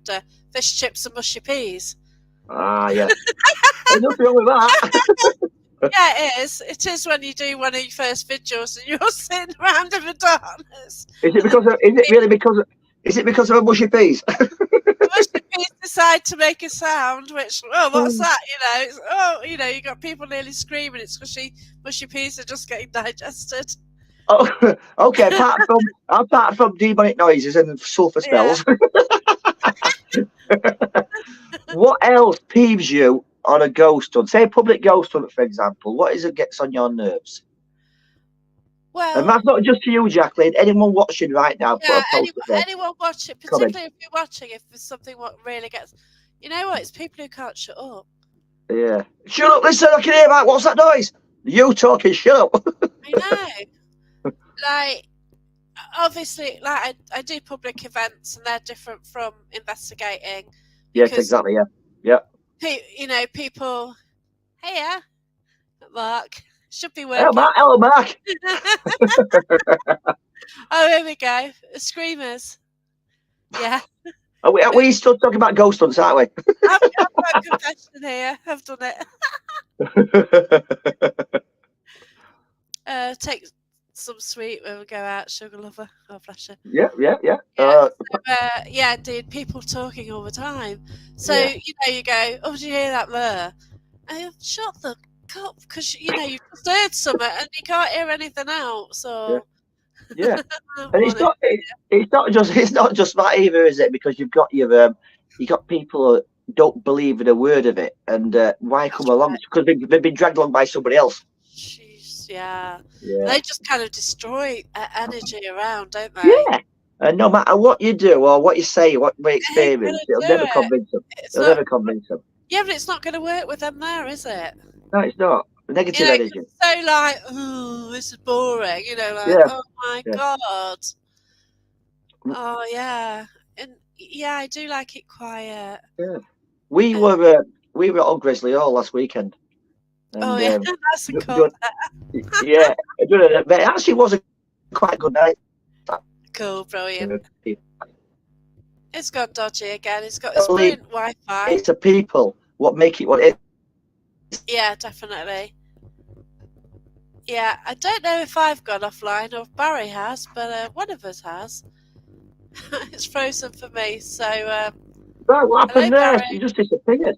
fish chips and mushy peas. Ah, yeah. There's nothing wrong with that. Yeah, it is. It is when you do one of your first vigils and you're sitting around in the darkness. Is it because? Is it really because? Is it because of a mushy peas? The mushy peas decide to make a sound, which what's that? You got people nearly screaming. It's because mushy peas are just getting digested. Oh, okay. Apart from demonic noises and sulfur Yeah. spells, what else peeves you on a ghost hunt? Say a public ghost hunt, for example. What is it gets on your nerves? And Well, that's not just for you, Jacqueline. Anyone watching right now, put yeah. a post up there. Anyone watching, Comment. particularly if you're watching, if there's something what really gets, you know what? It's people who can't shut up. Yeah. Shut up, listen, I can hear that. What's that noise? You talking, shut up. I know. Like, obviously, like I do public events and they're different from investigating. Yes, exactly, yeah. People, hey, Mark, should be Hello, working. Mark. Oh, here we go. Screamers. Yeah. Are we still talking about ghost hunts, aren't we? I've got a confession here. I've done it. Take some sweet when we go out, sugar lover. Oh, bless you. Yeah. Yeah, indeed, people talking all the time. So, Yeah. you go, oh, did you hear that blur? And shut the cup, because, you've just heard something and you can't hear anything else. So, Yeah. And it's not just that either, is it? Because you've got people who don't believe in a word of it, and why come along? Right. Because they've been dragged along by somebody else. Jeez, yeah. Yeah. They just kind of destroy energy around, don't they? Yeah. And no matter what you do or what you say, what we experience, it'll never convince them. Never convince them. Yeah, but it's not going to work with them there, is it? No, it's not. Negative energy. So like, oh, this is boring. Oh my God. Oh yeah, and yeah, I do like it quiet. Yeah. We were at Old Grizzly Hall last weekend. And, yeah, that's a yeah, but it actually was a quite good night. Cool, brilliant. It's gone dodgy again. It's got this Only brilliant Wi-Fi. it's the people what make it what it is. Yeah, definitely. Yeah, I don't know if I've gone offline or if Barry has, but one of us has. It's frozen for me, so Right, what hello, happened there? Barry. You just disappeared.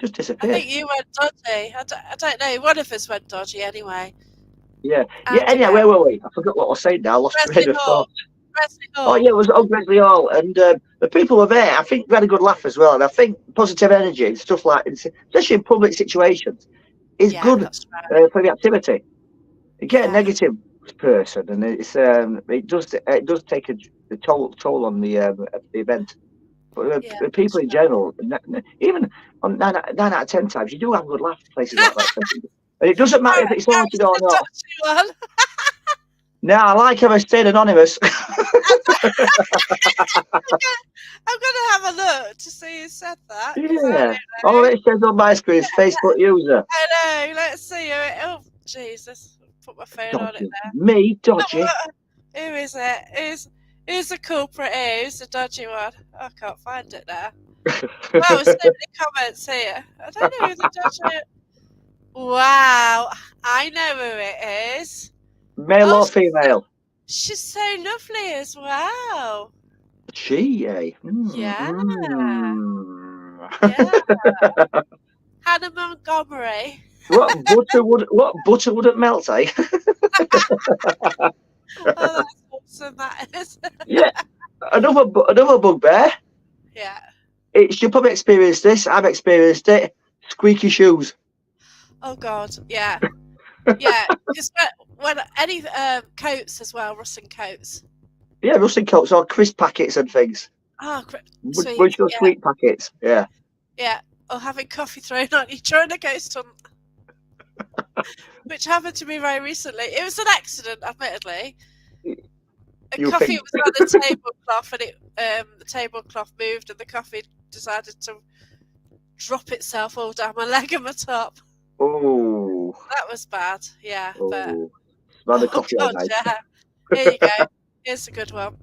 I think you went dodgy. I don't know. One of us went dodgy anyway. Yeah. And Anyway, again, where were we? I forgot what I was saying now. I lost train of thought. Wesley Oh Hall. yeah, it was Gresley Hall, and the people were there. I think we had a good laugh as well, and I think positive energy and stuff like, especially in public situations, is Yeah, good that's right. for the activity. You get a Yeah, negative person, and it does take a toll on the event. But yeah, the people that's in right. general, even on 9 out of 10 times, you do have a good laugh at places like that. And it doesn't matter if it's haunted or Gary's the not. dodgy one. No, I like how I stayed anonymous. I'm gonna have a look to see who said that because I Yeah. don't All know. it says on my screen is Facebook user. I know. Let's see. Oh, Jesus! Put my phone on it Dodgy. there. Me, dodgy. Who is it? Who's the culprit here? Who's the dodgy one? I can't find it now. Wow, there's so many comments here. I don't know who the dodgy. Wow, I know who it is. Male Oh, or female? she's so lovely as well. She, eh? Yeah, Mm. yeah. Hannah Montgomery. What butter wouldn't melt, eh? Oh, that's awesome. That is. Yeah. Another bugbear. Yeah. You'll probably experience this. I've experienced it. Squeaky shoes. Oh God. Yeah. Yeah. Because when any coats as well, rustling coats. Yeah, rustling coats or crisp packets and things. Oh, Bunch sweet. of Yeah. sweet packets. Yeah. Yeah. Or having coffee thrown on you during a ghost hunt. Which happened to me very recently. It was an accident, admittedly. You Coffee think? was on the tablecloth, and the tablecloth moved, and the coffee decided to drop itself all down my leg and my top. Oh. That was bad. Yeah, but Smell the coffee all God, night. yeah. Here you go. Here's a good one.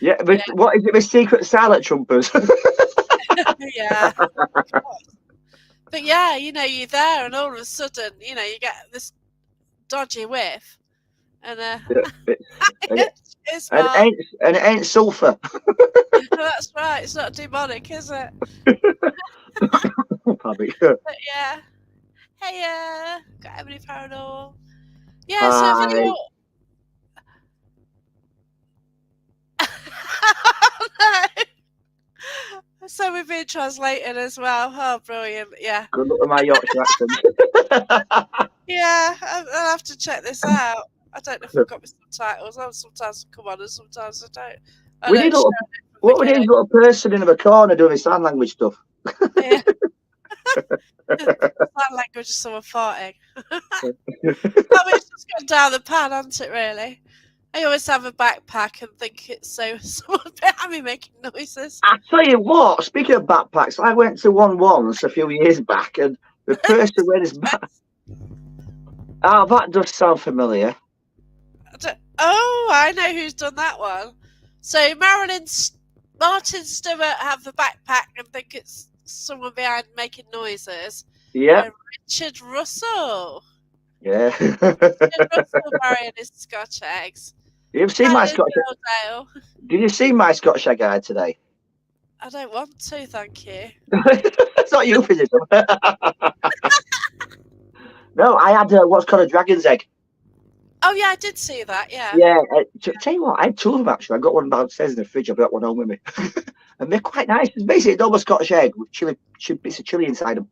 Yeah, what is it with secret silent trumpers? Yeah. But yeah, you're there, and all of a sudden, you get this dodgy whiff, and it's and not. it ain't sulphur. That's right. It's not demonic, is it? Pardon me. But yeah. Hey, got Emily Paranormal. Yeah, so if Hi. anyone. Oh, no. So we've been translated as well. Oh, brilliant. Yeah. Good luck with my Yorkshire accent. Yeah, I'll have to check this out. I don't know if I've got my subtitles. Sometimes I come on and sometimes I don't. We need what we need is a little person in the corner doing sign language stuff. Yeah. Sign language is someone farting. It's just gone down the pan, hasn't it, really? I always have a backpack and think it's someone behind me making noises. I tell you what, speaking of backpacks, I went to one once a few years back, and the person wearing his back. Oh, that does sound familiar. I know who's done that one. So Martin Stewart have the backpack and think it's someone behind making noises. Yeah. And Richard Russell. Yeah. Richard Russell marrying his Scotch eggs. You've seen my Scotch. Did you see my Scottish egg guide today? I don't want to, thank you. It's not euphemism. No, I had what's called a dragon's egg. Oh yeah, I did see that. Yeah. Yeah. Tell you what, I had two of them actually. I got one downstairs in the fridge. I brought one home with me, and they're quite nice. It's basically a double Scottish egg with bits of chili inside them.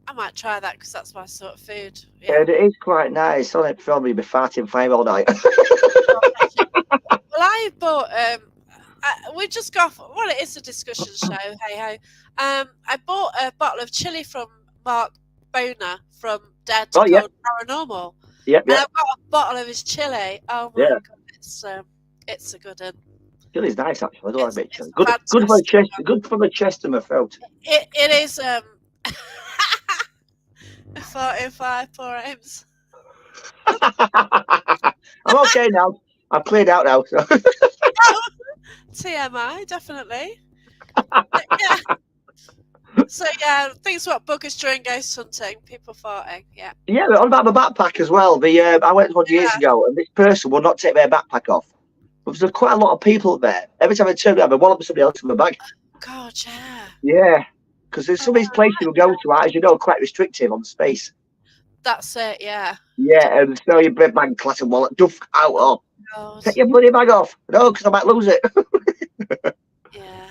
I might try that because that's my sort of food. Yeah. And it is quite nice. On it, probably be farting fire all night. Well, I bought. We just got. Well, it is a discussion show. Hey ho. I bought a bottle of chili from Mark Boner from Dead to Cold Paranormal. Yep. And I've got a bottle of his chili. Oh my God, it's a good one. Chili's nice actually. I don't like a bit of chili. Good for the chest. Good for the chest and my throat. It is 45 4 aims. I'm okay now. I've cleared out now. So. TMI, definitely. But yeah. So yeah, things what buggers during ghost hunting, people farting. Yeah. Yeah, but what about my backpack as well? I went one years Yeah. ago, and this person would not take their backpack off. But there's quite a lot of people there. Every time I turn around, I want to somebody else in my bag. God, yeah. Yeah, because there's some of these places we go to, as you know, quite restrictive on space. That's it. Yeah. Yeah, and throw your bag, class and wallet, duff out. Oh Oh, God. take your bloody bag off. No, because I might lose it. Yeah.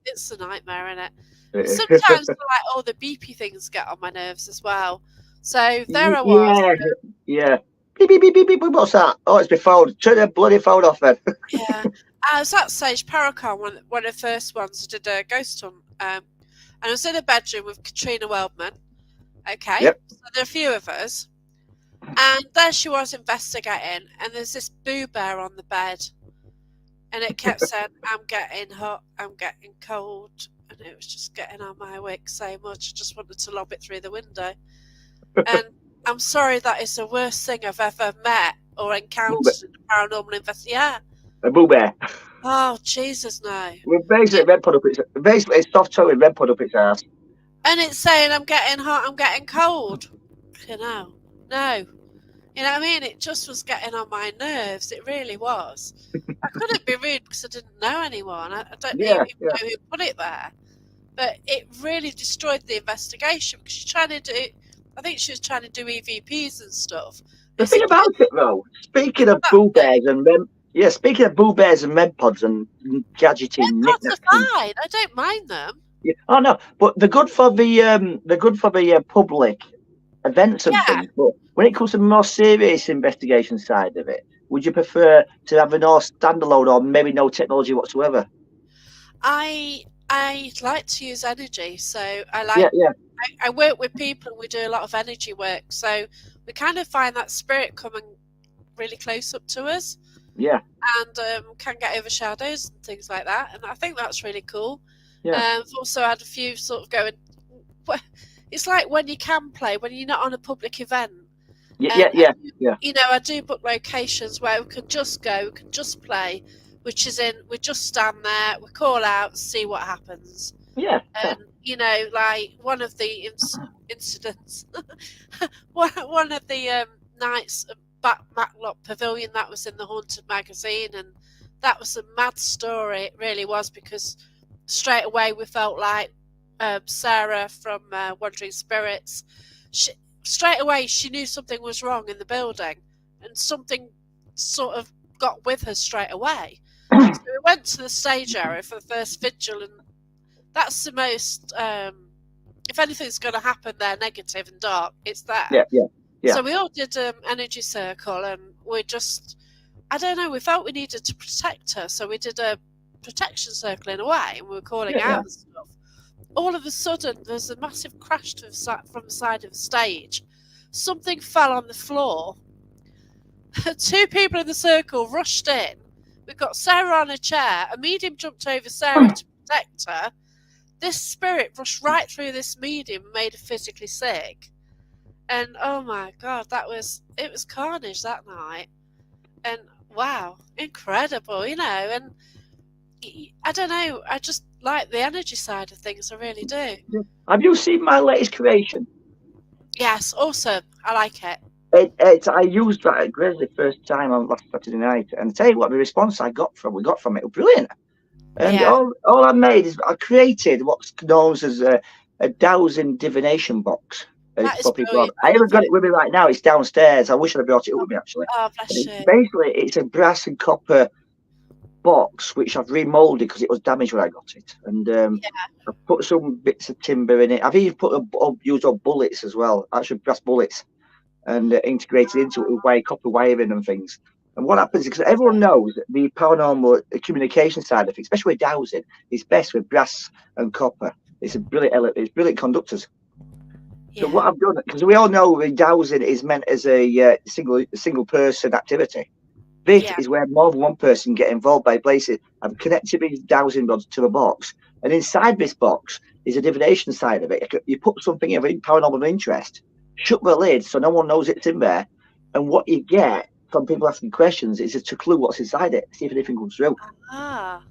It's a nightmare, isn't it? But sometimes like all the beepy things get on my nerves as well. So there I was. Yeah, yeah. Beep, beep, beep, beep, beep. What's that? Oh, it's my phone. Turn the bloody phone off then. Yeah. I was at Sage Paracon, one of the first ones I did a ghost hunt. And I was in a bedroom with Katrina Wildman. Okay. Yep. So there are a few of us. And there she was investigating, and there's this Boo Bear on the bed. And it kept saying, I'm getting hot, I'm getting cold. And it was just getting on my wick so much, I just wanted to lob it through the window. And I'm sorry, that is the worst thing I've ever met or encountered in a paranormal investigation. Yeah. A Boo Bear. Oh, Jesus, no. Well, basically, Red Pod up it's soft toe with Red Pod up its ass. And it's saying, I'm getting hot, I'm getting cold. You know, no. You know what I mean? It just was getting on my nerves. It really was. I couldn't be rude because I didn't know anyone. I don't even know who put it there. But it really destroyed the investigation because she's trying to do, I think she was trying to do EVPs and stuff. The thing about it, though, speaking of Boo Bears and speaking of Boo Bears and Red Pods and gadgeting knickknacks, fine. I don't mind them. Yeah. Oh no, but they're good for the public events and things. But when it comes to the more serious investigation side of it, would you prefer to have an all standalone or maybe no technology whatsoever? I like to use energy, so I like. Yeah. I work with people. We do a lot of energy work, so we kind of find that spirit coming really close up to us. Yeah. And can get over shadows and things like that, and I think that's really cool. Yeah. I've also had a few sort of going. It's like when you can play when you're not on a public event. Yeah. You know, I do book locations where we can just go, we can just play, which is we just stand there, we call out, see what happens. Yeah. And you know, like one of the incidents, one of the nights at Matlock Pavilion that was in the Haunted magazine, and that was a mad story. It really was, because straight away we felt like Sarah from Wandering Spirits. Straight away she knew something was wrong in the building, and something sort of got with her straight away. So we went to the stage area for the first vigil, and that's the most if anything's going to happen there negative and dark, it's there. Yeah. So we all did energy circle, and we just, I don't know, we felt we needed to protect her, so we did a protection circle in a way, and we were calling out and stuff. All of a sudden, there's a massive crash from the side of the stage. Something fell on the floor. 2 people in the circle rushed in. We've got Sarah on a chair. A medium jumped over Sarah to protect her. This spirit rushed right through this medium and made her physically sick. And oh my God, it was carnage that night. And wow, incredible, you know. And I don't know, I just like the energy side of things, I really do. Have you seen my latest creation? Yes, awesome. I like it. I used that at Grizzly first time on last Saturday night, and I tell you what, the response we got from it was brilliant. And all I made is I created what's known as a dowsing divination box. That is for people. brilliant. I haven't got it with me right now. It's downstairs. I wish I'd brought it with me actually. Oh, bless you. Basically, it's a brass and copper box which I've remolded because it was damaged when I got it, and I've put some bits of timber in it. I've even used up bullets as well, actually brass bullets, and integrated into it with copper wiring and things. And what happens is, because everyone knows that the paranormal communication side of it, especially with dowsing, is best with brass and copper. It's brilliant conductors. So what I've done, because we all know the dowsing is meant as a single person activity. This is where more than one person get involved by places. I've connected these dowsing rods to a box, and inside this box is a divination side of it. You put something in paranormal interest, shut the lid so no one knows it's in there, And what you get from people asking questions is just a clue what's inside it, see if anything comes through. Ah.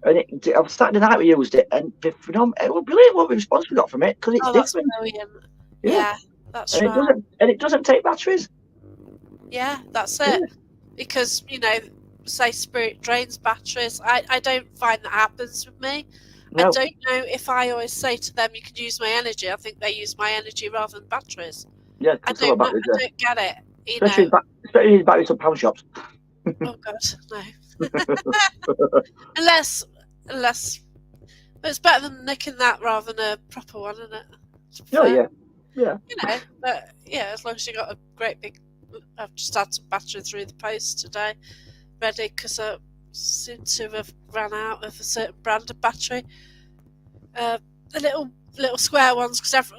And on Saturday night we used it, and it was brilliant what the response we got from it because it's Oh, that's different. brilliant. Yeah, Yeah, that's and right. it doesn't take batteries. Yeah, that's Yeah. it. Because, say spirit drains batteries. I don't find that happens with me. I No, don't know if I always say to them, you can use my energy. I think they use my energy rather than batteries. yeah, I because some of don't know. batteries I don't get it. especially in batteries at pound shops. Oh God, no. unless, unless, but it's better than nicking that rather than a proper one, isn't it? To be Oh fair. yeah. But yeah, as long as you got a great big. I've just had some battery through the post today, ready because I seem to have run out of a certain brand of battery. The little square ones, because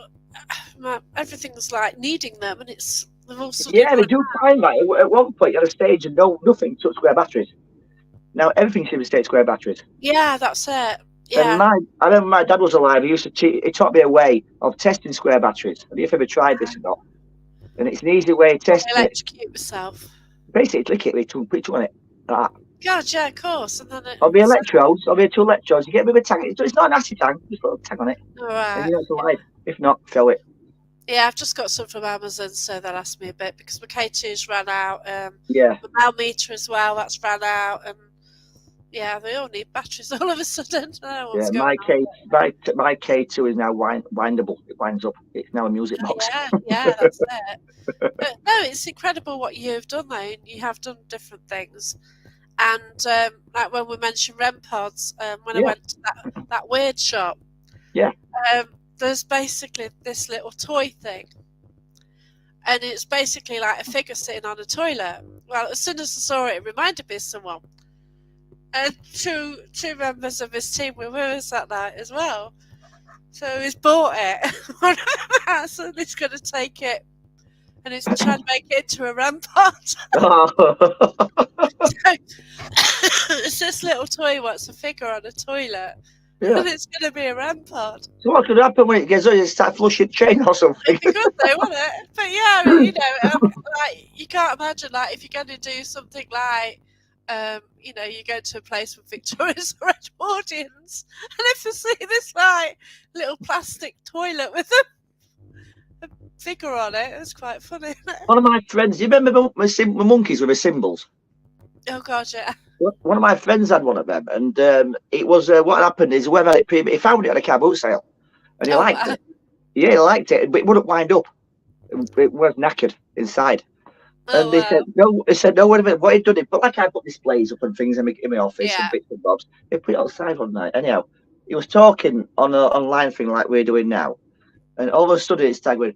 everything's like needing them, and they've all suddenly Yeah, they run do out. find that at one point you had a stage and nothing took square batteries. Now everything seems to take square batteries. Yeah, that's it. And Yeah, I remember my dad was alive. He taught me a way of testing square batteries. Have you ever tried this or not? And it's an easy way of probably testing it. electrocute myself. Basically, click it with put it on it. Like that. God, yeah, of course. And then On the electrodes, on the two electrodes, you get a bit of a tang. It's not a nasty tang, just a little tang on it. all And right. you know it's alive. If not, throw it. Yeah, I've just got some from Amazon, so that lasts me a bit because my K2's ran out. Yeah. My Mal meter as well, that's ran out, and yeah, they all need batteries all of a sudden. I don't know what's Yeah, going on. my K2 is now windable. It winds up. It's now a music box. Yeah, that's it. But no, it's incredible what you've done though. And you have done different things, and like when we mentioned REM pods, when I Yeah, went to that weird shop, yeah, there's basically this little toy thing, and it's basically like a figure sitting on a toilet. Well, as soon as I saw it, it reminded me of someone. And two members of his team were with us that night as well. So he's bought it. So he's going to take it, and he's trying to make it into a rampart. So it's this little toy what's a figure on a toilet, yeah. and it's going to be a rampart. So what could happen when it gets on? You start flushing train or something. It'd be good though, wouldn't it? But yeah, I mean, like you can't imagine like if you're going to do something like, you go to a place with Victoria's or Edwardians, and if you see this like little plastic toilet with a figure on it, it's quite funny. Isn't it? One of my friends, do you remember my monkeys with the symbols? Oh God, yeah. One of my friends had one of them, and it was what happened is whoever he found it at a car boot sale, and he Oh liked wow. it. Yeah, he liked it, but it wouldn't wind up. It was knackered inside. Oh And they wow. said no. They said no. What he'd done it, but like I put displays up and things in my office and Yeah. bits and bobs. They put it outside one night. Anyhow, he was talking on an online thing like we're doing now, and all of a sudden it's going.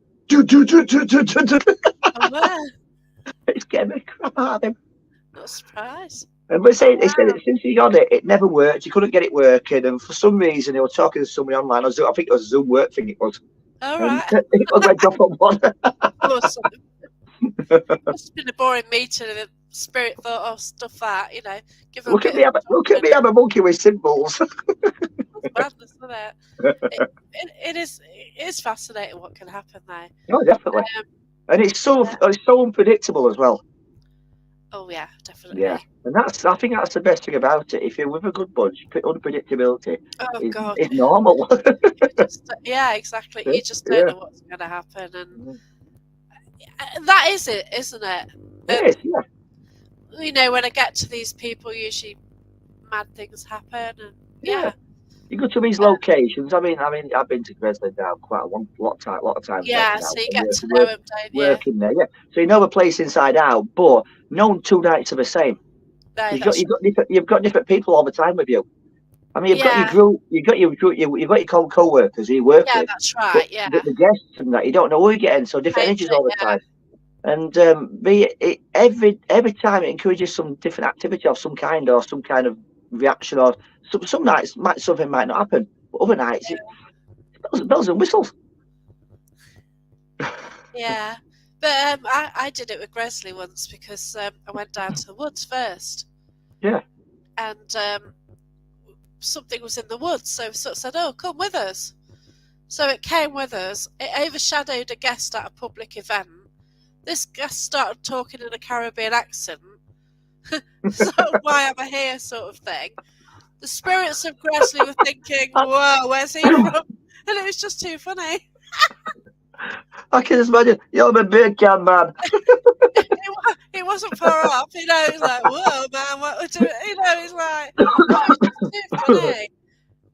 Oh wow. It's getting the crap out of him. Not surprised. And they Oh said wow. since he got it, it never worked. He couldn't get it working, and for some reason, they were talking to somebody online. I think it was a Zoom work thing. It was, All and right. it went off on one. Awesome. Must have been a boring meeting, and the spirit thought, "Oh, stuff that, give them a Look at bit me, of look at me, I'm a monkey with symbols. madness, isn't it? It is fascinating what can happen there. Oh, definitely. Um, And it's so unpredictable as well. oh yeah, definitely. Yeah, and I think that's the best thing about it. If you're with a good bunch, unpredictability Oh is God, is normal. yeah, exactly. You just don't Yeah, know what's going to happen, and that is it, isn't it? it is. Yeah, When I get to these people, usually mad things happen, and yeah. yeah, You go to these locations. I mean, I've been to Gresley now quite a lot of times yeah. now. So you And get to know them, don't you? working there. Yeah, so you know the place inside out, but no 2 nights are the same. No, You've got that's you've got different people all the time with you. I mean, you've got your yeah, group, you've got your co-workers who you work yeah, with, that's but right. Yeah, the guests and that you don't know who you're getting, so different same energies all thing. the Yeah, time. And every time it encourages some different activity of some kind or some kind of reaction, or some nights something might not happen, but other nights it bells and whistles. yeah. But I did it with Gresley once because I went down to the woods first, Yeah, and something was in the woods, so we sort of said, "Oh, come with us." So it came with us. It overshadowed a guest at a public event. this guest started talking in a Caribbean accent. Sort of why am I here sort of thing. The spirits of Gresley were thinking, whoa, where's he from? And it was just too funny. I can just imagine, you're the beer can man. It wasn't far off, you know. It's like, whoa, man, what we're doing? You know, it's like, it was just too funny.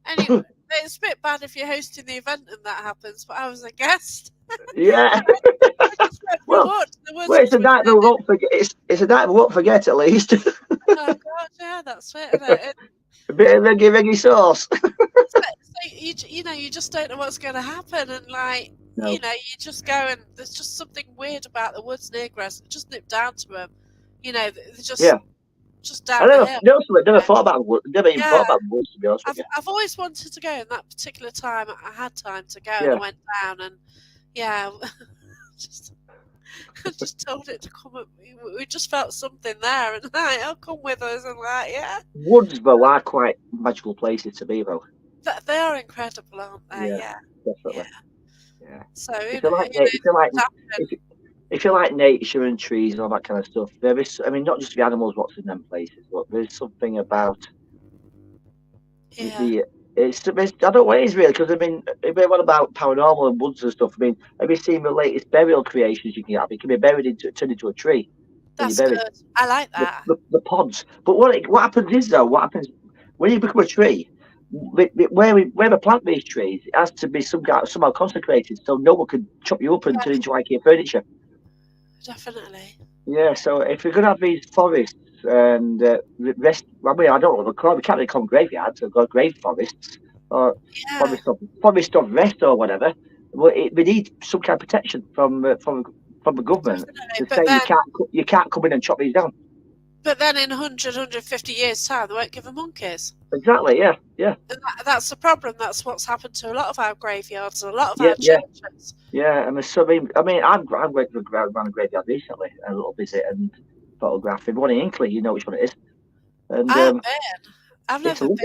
Anyway, it's a bit bad if you're hosting the event and that happens, but I was a guest. Yeah. Well, it's a night we won't forget. It's a night we won't forget, at least. Oh God, yeah, that's it. Isn't it? A bit of reggae sauce. So you know, you just don't know what's going to happen, and like, No. you know, you just go and there's just something weird about the woods near Grass. Just nip down to them, you know. They're just down the hill. Never thought about wood. Never even thought about woods, to be honest with you. I've always wanted to go, and that particular time I had time to go, and I went down, and I just told it to come. We just felt something there, and like, I'll come with us, and like, yeah. Woods, though, are quite magical places to be, though. They are incredible, aren't they? Yeah, definitely. Yeah. So if you like nature and trees and all that kind of stuff, there is. I mean, not just the animals, what's in them places, but there's something about. Yeah. I don't know what it is really, because I mean, what about paranormal and woods and stuff? I mean, have you seen the latest burial creations you can have? It can be turned into a tree. That's good. I like that. The pods. But what happens is though, when you become a tree, where we plant these trees, it has to be somehow consecrated, so no one can chop you up and turn into IKEA furniture. Definitely. Yeah. So if we're gonna have these forests and rest, I mean, I don't know what we can't really call them graveyards. We've got grave forests or forest of rest or whatever. Well, we need some kind of protection from the government to say you can't come in and chop these down. But then in 150 years' time, they won't give them monkeys. Exactly, yeah. And that's the problem. That's what's happened to a lot of our graveyards and a lot of our churches. Yeah, and so I mean, I went around a graveyard recently, a little visit and photographed one in Inkley. You know which one it is. And I've never been.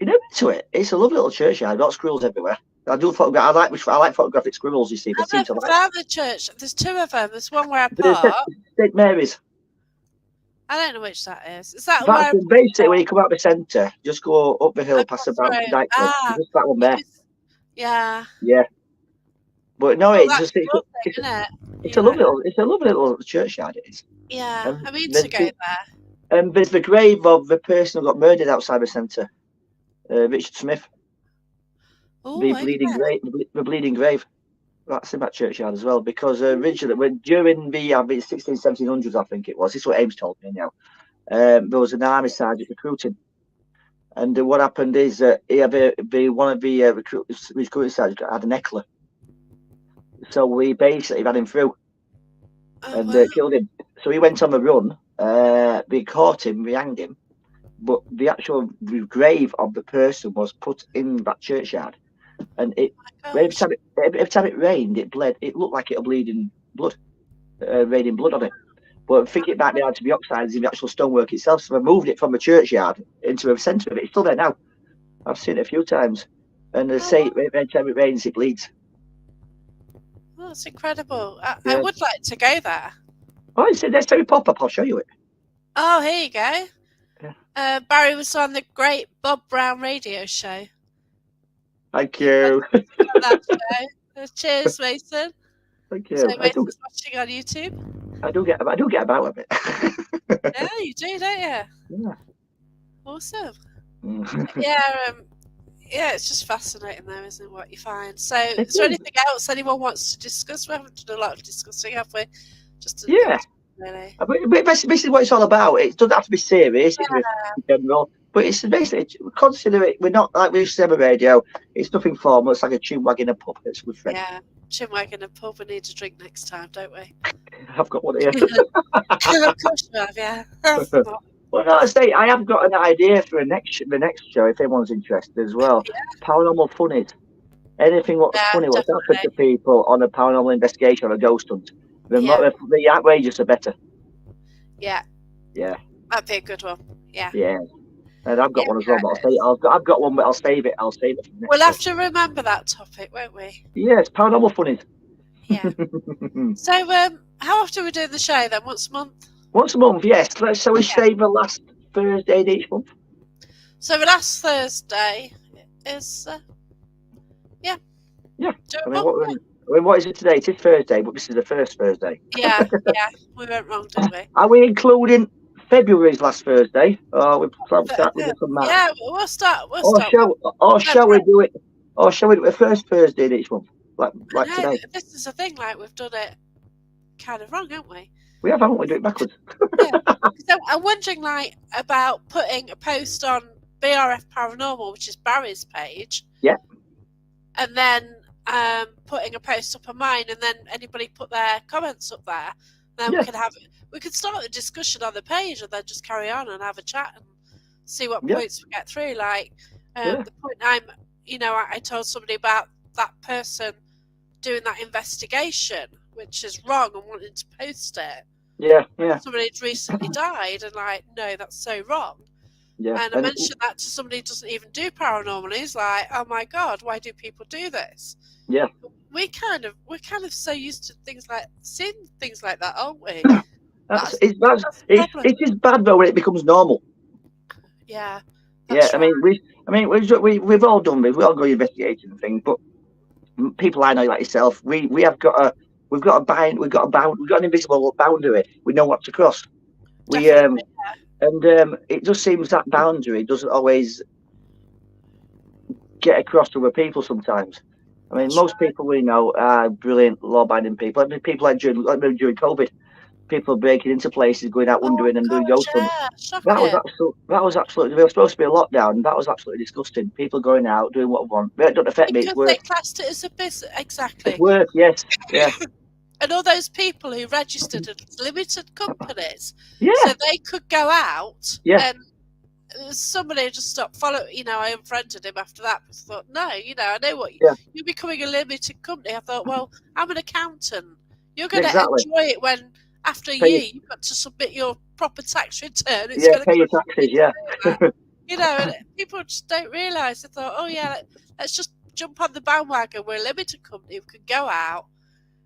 You never been to it? It's a lovely little churchyard. Got squirrels everywhere. I do photograph. I like photographic squirrels. You see, I've never found the church. There's two of them. There's one where I park. St Mary's. I don't know which that is. Is that where? Basically, when you come out of the centre, just go up the hill, past the Dyke Club. Just that one there. Yeah. Yeah. But no, it's a lovely little churchyard. It is. Yeah, I mean to go there. And there's the grave of the person who got murdered outside the centre, Richard Smith. Oh, the bleeding grave. That's in that churchyard as well, because originally, during the 1700s, I think it was. This is what Ames told me now. There was an army sergeant recruiting, and what happened is he had one of the recruiting sergeants had an heckler, so we basically had him through and killed him. So he went on the run. We caught him, we hanged him, but the actual grave of the person was put in that churchyard. And every time it rained, it bled. It looked like it was bleeding blood, raining blood on it. But I think it might be down to the oxides in the actual stonework itself. So I moved it from the churchyard into the centre of it. It's still there now. I've seen it a few times. And they say every time it rains, it bleeds. Oh, that's incredible. I would like to go there. Oh, next time we pop up, I'll show you it. Oh, here you go. Yeah. Barry was on the great Bob Brown radio show. Thank you. Cheers, Mason. Thank you. So Mason's watching on YouTube. I do get about a bit. Yeah, you do, don't you? Yeah. Awesome. Yeah, it's just fascinating though, isn't it, what you find? So is there anything else anyone wants to discuss? We haven't done a lot of discussing, have we? Really. Basically what it's all about. It doesn't have to be serious in general. But it's basically, consider it, we're not like we used to say on the radio, it's nothing formal, it's like a chinwag in a pub, it's with friends. Yeah, chinwag in a pub, we need to drink next time, don't we? I've got one here. Of course you have, yeah. Well, no, I have got an idea for the next show, if anyone's interested as well. Yeah. Paranormal funnies. Anything what's funny, what's happened to people on a paranormal investigation or a ghost hunt. The outrageous the better. Yeah. Yeah. That'd be a good one. Yeah. Yeah. And I've got one as well, but I've got one, but I'll save it. We'll have to remember that topic, won't we? Yes, paranormal funnies. Yeah. So, how often are we doing the show then? Once a month? Once a month, yes. So we Yeah. say the last Thursday in each month. So the last Thursday is Yeah. do I a mean, month. what is it today? It is Thursday, but this is the first Thursday. Yeah, we went wrong, didn't we? Are we including February's last Thursday? Or we start with this on that? Yeah, we'll start. We'll Or start. shall we do it? Or shall we do it the first Thursday in each month, I like know today? this is the thing. Like we've done it kind of wrong, haven't we? We have, haven't we? Do it backwards. Yeah. So I'm wondering, like, about putting a post on BRF Paranormal, which is Barry's page. Yeah. And then putting a post up on mine, and then anybody put their comments up there. Then Yeah. we could start the discussion on the page, and then just carry on and have a chat and see what Yeah. points we get through. Like Yeah. the point I told somebody about that person doing that investigation, which is wrong, and wanting to post it. Yeah. Yeah. Somebody had recently died, and like, no, that's so wrong. Yeah. And I mentioned that to somebody who doesn't even do paranormal, and he's like, "Oh my god, why do people do this?" Yeah. We're kind of so used to seeing things like that, aren't we? It is bad though when it becomes normal. Yeah. Yeah. I mean, we've all done this. We all go investigating and things, but people I know like yourself, we've got an invisible boundary. We know what to cross. And it just seems that boundary doesn't always get across to other people sometimes. I mean, most people we know are brilliant law-abiding people. I mean, people like during COVID, people breaking into places, going out wandering and doing ghost hunts. That was absolutely. There was supposed to be a lockdown. That was absolutely disgusting. People going out doing what they want. It don't affect me. It's work. They classed it as a business, exactly. It's work, yes, yeah. And all those people who registered as limited companies, yeah, so they could go out. Yeah. And somebody just stopped following. I unfriended him after that. I thought, no, I know what you're becoming a limited company. I thought, well, I'm an accountant. You're going to enjoy it when. After a year, you've got to submit your proper tax return. It's pay your taxes, yeah. And people just don't realise. They thought, oh, yeah, let's just jump on the bandwagon. We're a limited company. We can go out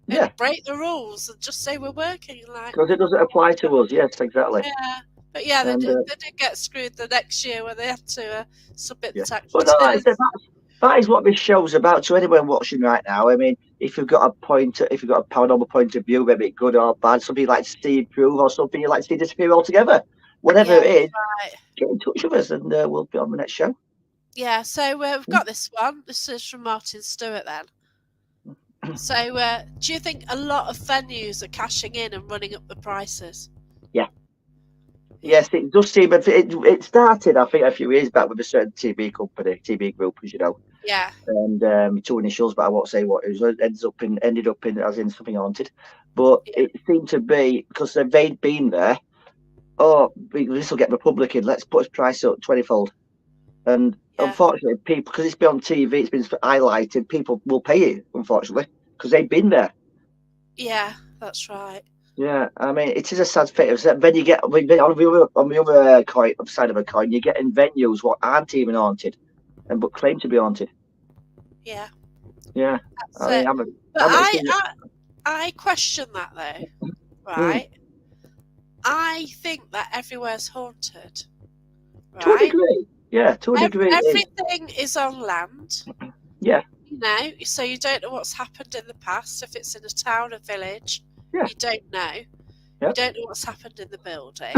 and break the rules and just say we're working. Because it doesn't apply to us, yes, exactly. Yeah. But yeah, they did get screwed the next year when they had to submit the tax return. But no, that is what this show's about. To anyone watching right now, I mean, if you've got a paranormal point of view, whether it's good or bad, something you like to see improve or something you like to see disappear altogether, whatever it is, get in touch with us and we'll be on the next show. Yeah, so we've got this one. This is from Martin Stewart then. So do you think a lot of venues are cashing in and running up the prices? Yeah. Yes, it does seem. It started, I think, a few years back with a certain TV group, as you know. Yeah. And two initials, but I won't say what it was. Ended up in as in something haunted. But it seemed to be because they'd been there. Oh, this will get Republican. Let's put his price up 20-fold. And unfortunately, people, because it's been on TV, it's been highlighted. People will pay it, unfortunately, because they've been there. Yeah, that's right. Yeah, I mean, it is a sad fate. Then you get on the other side of a coin, you get in venues what aren't even haunted, but claim to be haunted. Yeah. Yeah. I question that though, right? I think that everywhere's haunted. Right? To a degree. Yeah, to a degree. Everything is on land. Yeah. So you don't know what's happened in the past. If it's in a town, a village, you don't know. Yeah. You don't know what's happened in the building.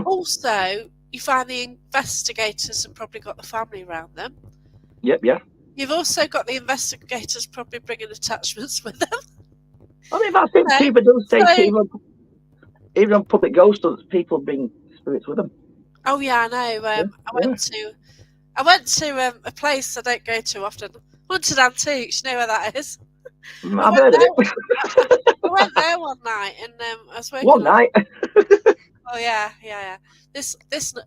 Also, you find the investigators have probably got the family around them. Yep, yeah. You've also got the investigators probably bringing attachments with them. I mean, that's it. People do say even on public ghost hunts, people bring spirits with them. Oh yeah, I know. I went to a place I don't go to often. Haunted Antiques. You know where that is? I've heard of it. I went there one night and I was working. One night. Oh yeah. This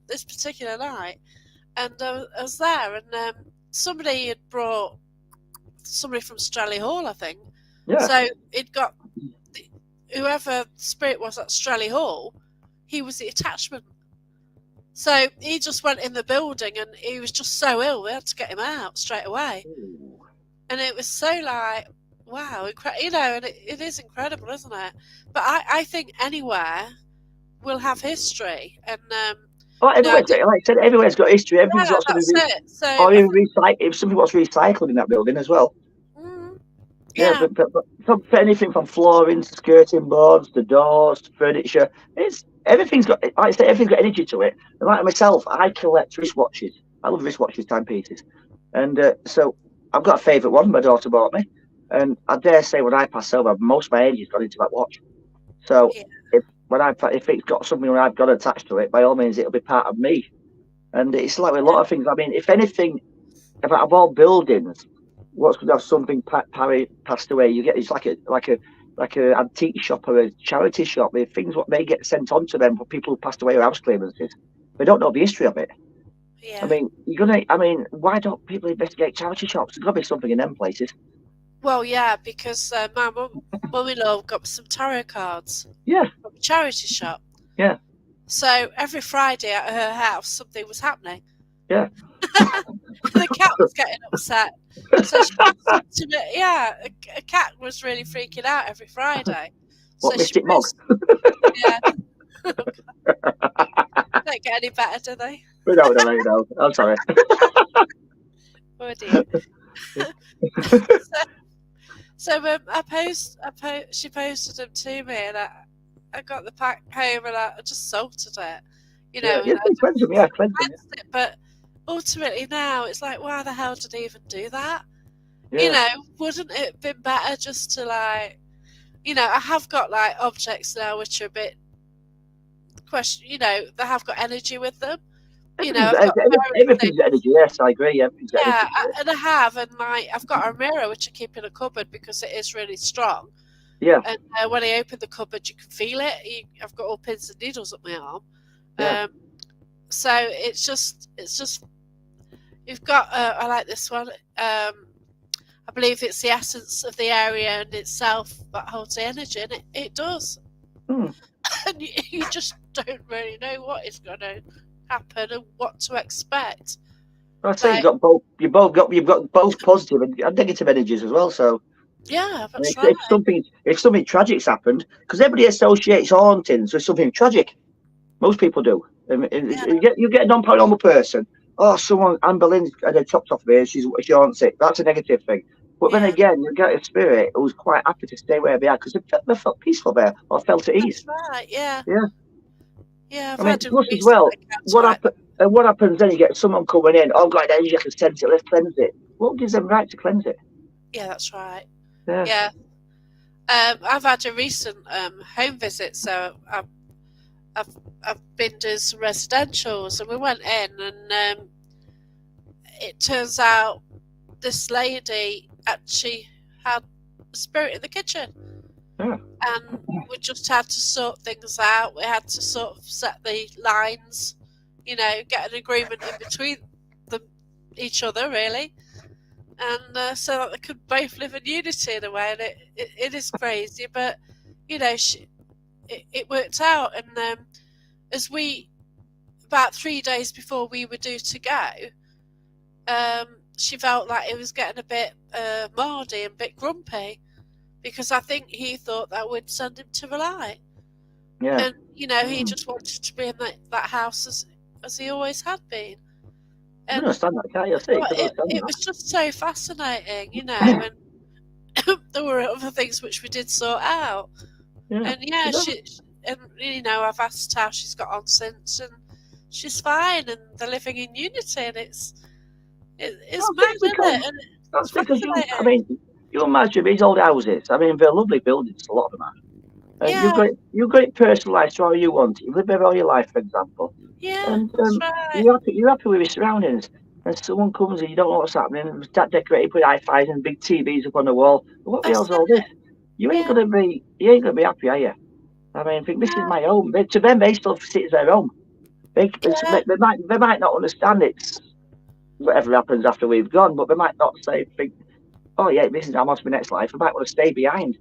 particular night, and I was there, and somebody had brought somebody from Strelly Hall, I think. Yeah. So it got whoever spirit was at Strelly Hall, he was the attachment. So he just went in the building, and he was just so ill, we had to get him out straight away. Ooh. And it was so like, wow, you know, and it is incredible, isn't it? But I think anywhere will have history, and Oh, you know, I everywhere's got, like I said, everywhere's got history. Everything's yeah, got something, that's it. So or I even think, recycle. If something wants recycled in that building as well. mm, Yeah, yeah, but for anything from flooring, skirting boards, the doors, furniture, it's everything's got. Like I say, everything's got energy to it. And like myself, I collect wristwatches. I love wristwatches, timepieces, and so I've got a favourite one. My daughter bought me, and I dare say when I pass over, most of my energy's gone into that watch. So yeah, if it's got something where I've got attached to it, by all means, it'll be part of me. And it's like with a lot of things. I mean, if anything, if out of all buildings, what's going to have something passed away? You get it's like a antique shop or a charity shop. The things what they get sent on to them for people who passed away or house clearances. They don't know the history of it. I yeah. mean, you're gonna. I mean, why don't people investigate charity shops? There's got to be something in them places. Well, yeah, because my mum-in-law got me some tarot cards Yeah, from a charity shop. yeah, So every Friday at her house, something was happening. yeah. The cat was getting upset. So she said to me, yeah, a cat was really freaking out every Friday. What So she Mystic Mog? posted, yeah, don't get any better, do they? No, no, no, no. I'm sorry. Oh dear. So she posted them to me, and I got the pack home, and I just salted it, you Yeah, know, yeah, and I cleanse them. Yeah, cleanse them. cleansed it. But ultimately now it's like, why the hell did he even do that? You Yeah, know, wouldn't it have been better just to like, you know, I have got like objects now which are a bit question, you know, that have got energy with them. You know, I've got various everything's things. energy. Yes, I agree. Everything's got Yeah, energy to it. and I have, and like I've got a mirror which I keep in a cupboard because it is really strong. Yeah, And when I open the cupboard, you can feel it. I've got all pins and needles up my arm. yeah. So it's just you've got. I like this one. I believe it's the essence of the area and itself that holds the energy, and it does. Hmm. And you just don't really know what is going to happen and what to expect. I say you Like, got both. You've got both positive and negative energies as well. So yeah, and that's right. if something tragic's happened, because everybody associates hauntings with something tragic. Most people do. Yeah, You get a non-paranormal person. Oh, someone Anne Boleyn's had her chopped off here. She haunts it. That's a negative thing. But then yeah, again, you get a spirit who's quite happy to stay where they are because they felt peaceful there or felt at ease. that's right. Yeah, Yeah. yeah. I I've mean, had a plus as recent well, encounter what like happens? And what happens then? You get someone coming in. Oh, God, energy, I can sense it. Let's cleanse it. What gives them right to cleanse it? yeah, that's right. Yeah. Yeah, I've had a recent home visit, so I've I've been doing some residentials, and we went in, and it turns out this lady actually had a spirit in the kitchen, Yeah. and we just had to sort things out. We had to sort of set the lines, you know, get an agreement in between them, each other, really, and so that they could both live in unity in a way. And it is crazy, but you know, it worked out. And as we about 3 days before we were due to go, she felt like it was getting a bit mardy and a bit grumpy because I think he thought that would send him to the light. Yeah. And, you know, he Mm. just wanted to be in that house as he always had been. I can And understand that, can't you? I say you well, can understand it was just so fascinating, you know, that. and there were other things which we did sort out. Yeah. And yeah, No, and you know, I've asked how she's got on since, and she's fine, and they're living in unity, and it's I mad, think isn't because it? And that's it's because I fascinating. mean, you imagine these old houses. I mean, they're lovely buildings, a lot of them are. And Yeah, you've got it personalised to how you want it. You live there all your life, for example, yeah, and that's right. you're happy with your surroundings. And someone comes and you don't know what's happening. And it's that decorated with hi-fis and big TVs up on the wall. What the That's hell's all this? it. Yeah, You ain't gonna be happy, are you? I mean, I think this is no, my home. To them, they still see it as their home. yeah, They might not understand it's whatever happens after we've gone, but they might not think, oh yeah, this is how much my next life. I might want to stay behind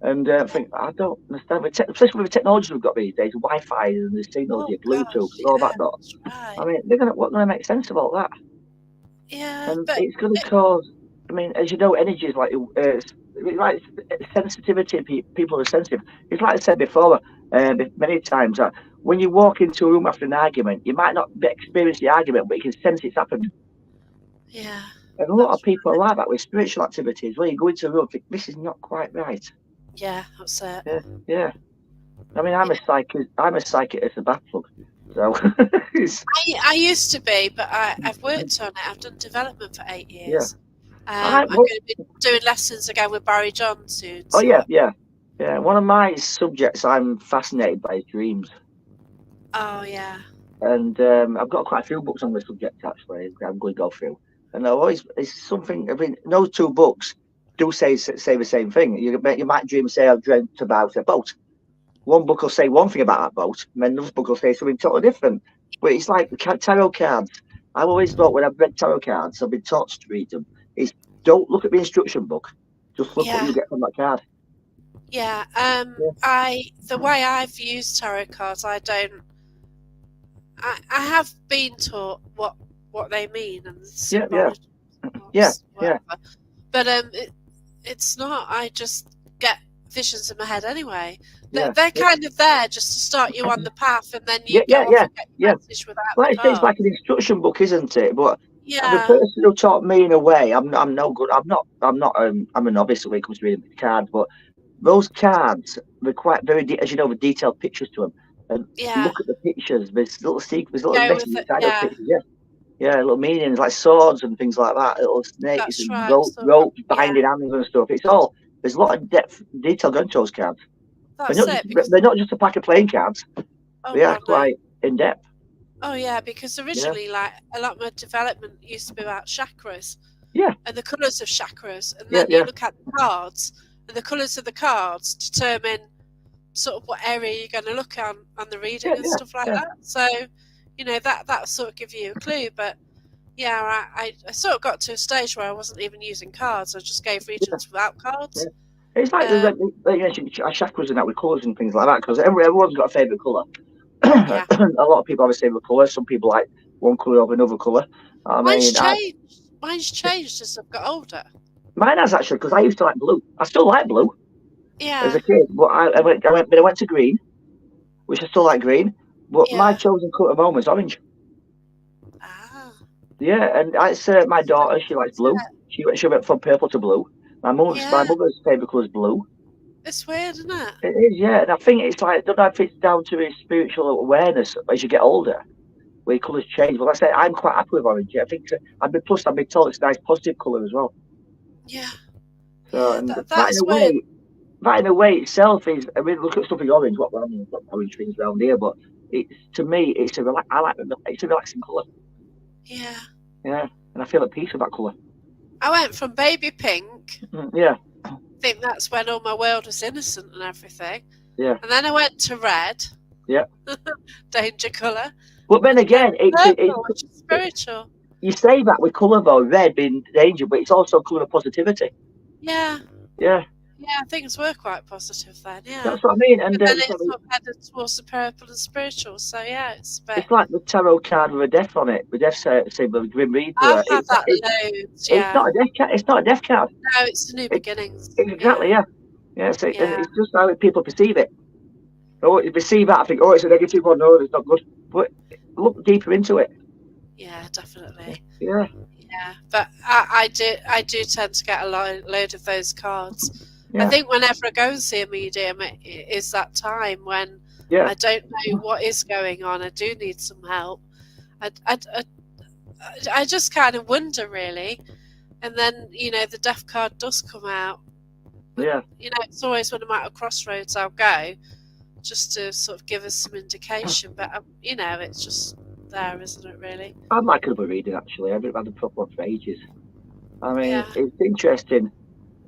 and think, I don't understand. Especially with the technology we've got these days, Wi-Fi and the signals, oh your Bluetooth, gosh, and all yeah, that lot. that's right. I mean, what gonna make sense of all that? Yeah, And but it's going to cause. I mean, as you know, energy is like sensitivity. People are sensitive. It's like I said before, many times that when you walk into a room after an argument, you might not experience the argument, but you can sense it's happened. Yeah. And a lot of That's people are like that with spiritual activities. Where you go into a room, and think this is not quite right. Yeah, that's it. Yeah, yeah. I mean, I'm Yeah. a psychic. I'm a psychic as a bath plug. So, I used to be, but I've worked on it. I've done development for 8 yeah. years. I I'm going to be doing lessons again with Barry John soon. Oh So yeah, yeah, yeah. One of my subjects I'm fascinated by is dreams, oh yeah, and I've got quite a few books on the subject actually. I'm going to go through, and I always it's something. I mean, no two books do say the same thing. You might dream, say, I've dreamt about a boat. One book will say one thing about that boat, and then another book will say something totally different. But it's like tarot cards. I've always thought when I've read tarot cards, I've been taught to read them. Is don't look at the instruction book, just look what yeah, you get from that card. yeah. Yeah, The way I've used tarot cards, I don't. I have been taught what they mean and the yeah, yeah, symbology, yeah, whatever. yeah, But it's not. I just get visions in my head anyway. yeah. They're kind of there just to start you on the path, and then Yeah, you yeah, go off yeah, and get yeah. your message without the Like I say, it's card. like an instruction book, isn't it? But the Yeah, person who taught me in a way, I'm no good. I'm a novice when it comes to reading cards. But those cards, they're quite very, as you know, the detailed pictures to them. And yeah. look at the pictures. There's little secrets, little Go messages with it. inside those Yeah, pictures. Yeah, yeah, little meanings like swords and things like that. Little snakes that's and right. So, ropes yeah, binding hands and stuff. It's all there's a lot of detail going to those cards. that's it. Because They're not just a pack of playing cards. oh They are god, no. quite in depth. Oh yeah, because Yeah, originally, like a lot of my development used to be about chakras yeah, and the colours of chakras, and yeah, then you yeah, look at the cards, and the colours of the cards determine sort of what area you're going to look on the reading yeah, and yeah, stuff like yeah. that. So, that sort of give you a clue. But yeah, I sort of got to a stage where I wasn't even using cards. I just gave Yeah. readings without cards. It's like Um, you mentioned chakras and that with colours and things like that because everyone's got a favourite colour. yeah, A lot of people have a favourite colour. Some people like one colour over another colour. I mine's mean, changed. Mine's changed as I've got older. mine has actually because I used to like blue. I still like blue as Yeah, a kid, but I went to green, which I still like green. But my yeah. chosen colour at the moment is orange. Ah, Yeah, and it's my daughter. She likes blue. She went from purple to blue. My yeah. mother's favourite colour is blue. It's weird, isn't it? It is, yeah. And I think it's like, I don't know if it's down to his spiritual awareness as you get older, where your colours change. But like I say, I'm quite happy with orange. I think I've been told it's a nice positive colour as well. Yeah, So, yeah. and That's where. that in a way itself is, I mean, look at something orange, I mean, got orange things around here, but it's, to me, it's a relaxing colour. Yeah, Yeah. And I feel at peace with that colour. I went from baby pink. Yeah. I think that's when all my world was innocent and everything. Yeah. And then I went to red. Yeah. Danger colour. But then again, Purple, which is spiritual. you say that with colour though, red being danger, but it's also colour of positivity. Yeah, Yeah. yeah. Things were quite positive then. Yeah. That's what I mean. And But then it's sort of headed towards the purple and spiritual. So yeah, it's a bit. it's like the tarot card with a death on it, with death symbol, with Grim Reaper. I've had that loads. Yeah. It's not a death card. It's not a death card. No, it's the new beginnings. Exactly. Yeah. Yeah. So, Yeah. and it's just how people perceive it. Oh, you perceive that, I think, oh, it's a negative one. No, it's not good. But look deeper into it. Yeah, definitely. Yeah. Yeah, but I do tend to get a load of those cards. Yeah. I think whenever I go and see a medium, it is that time when Yeah. I don't know what is going on. I do need some help. I just kind of wonder, really. And then, the death card does come out. But, Yeah. it's always when I'm at a crossroads I'll go, just to sort of give us some indication. But, it's just there, isn't it, really? I'd like another reading, actually. I haven't had a proper one for ages. I mean, Yeah. it's interesting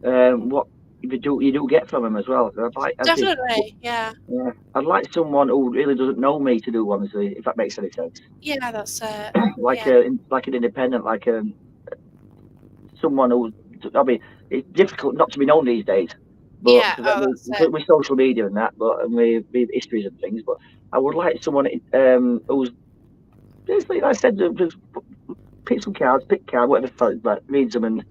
what you do get from them as well. Definitely, yeah. Yeah, I'd like someone who really doesn't know me to do one, if that makes any sense. Yeah, that's it. Like Yeah. like an independent, like someone who. I mean, it's difficult not to be known these days. But Yeah, that's it. with social media and that, and with histories and things. But I would like someone who's basically, like I said, just pick card, whatever, like, reads them and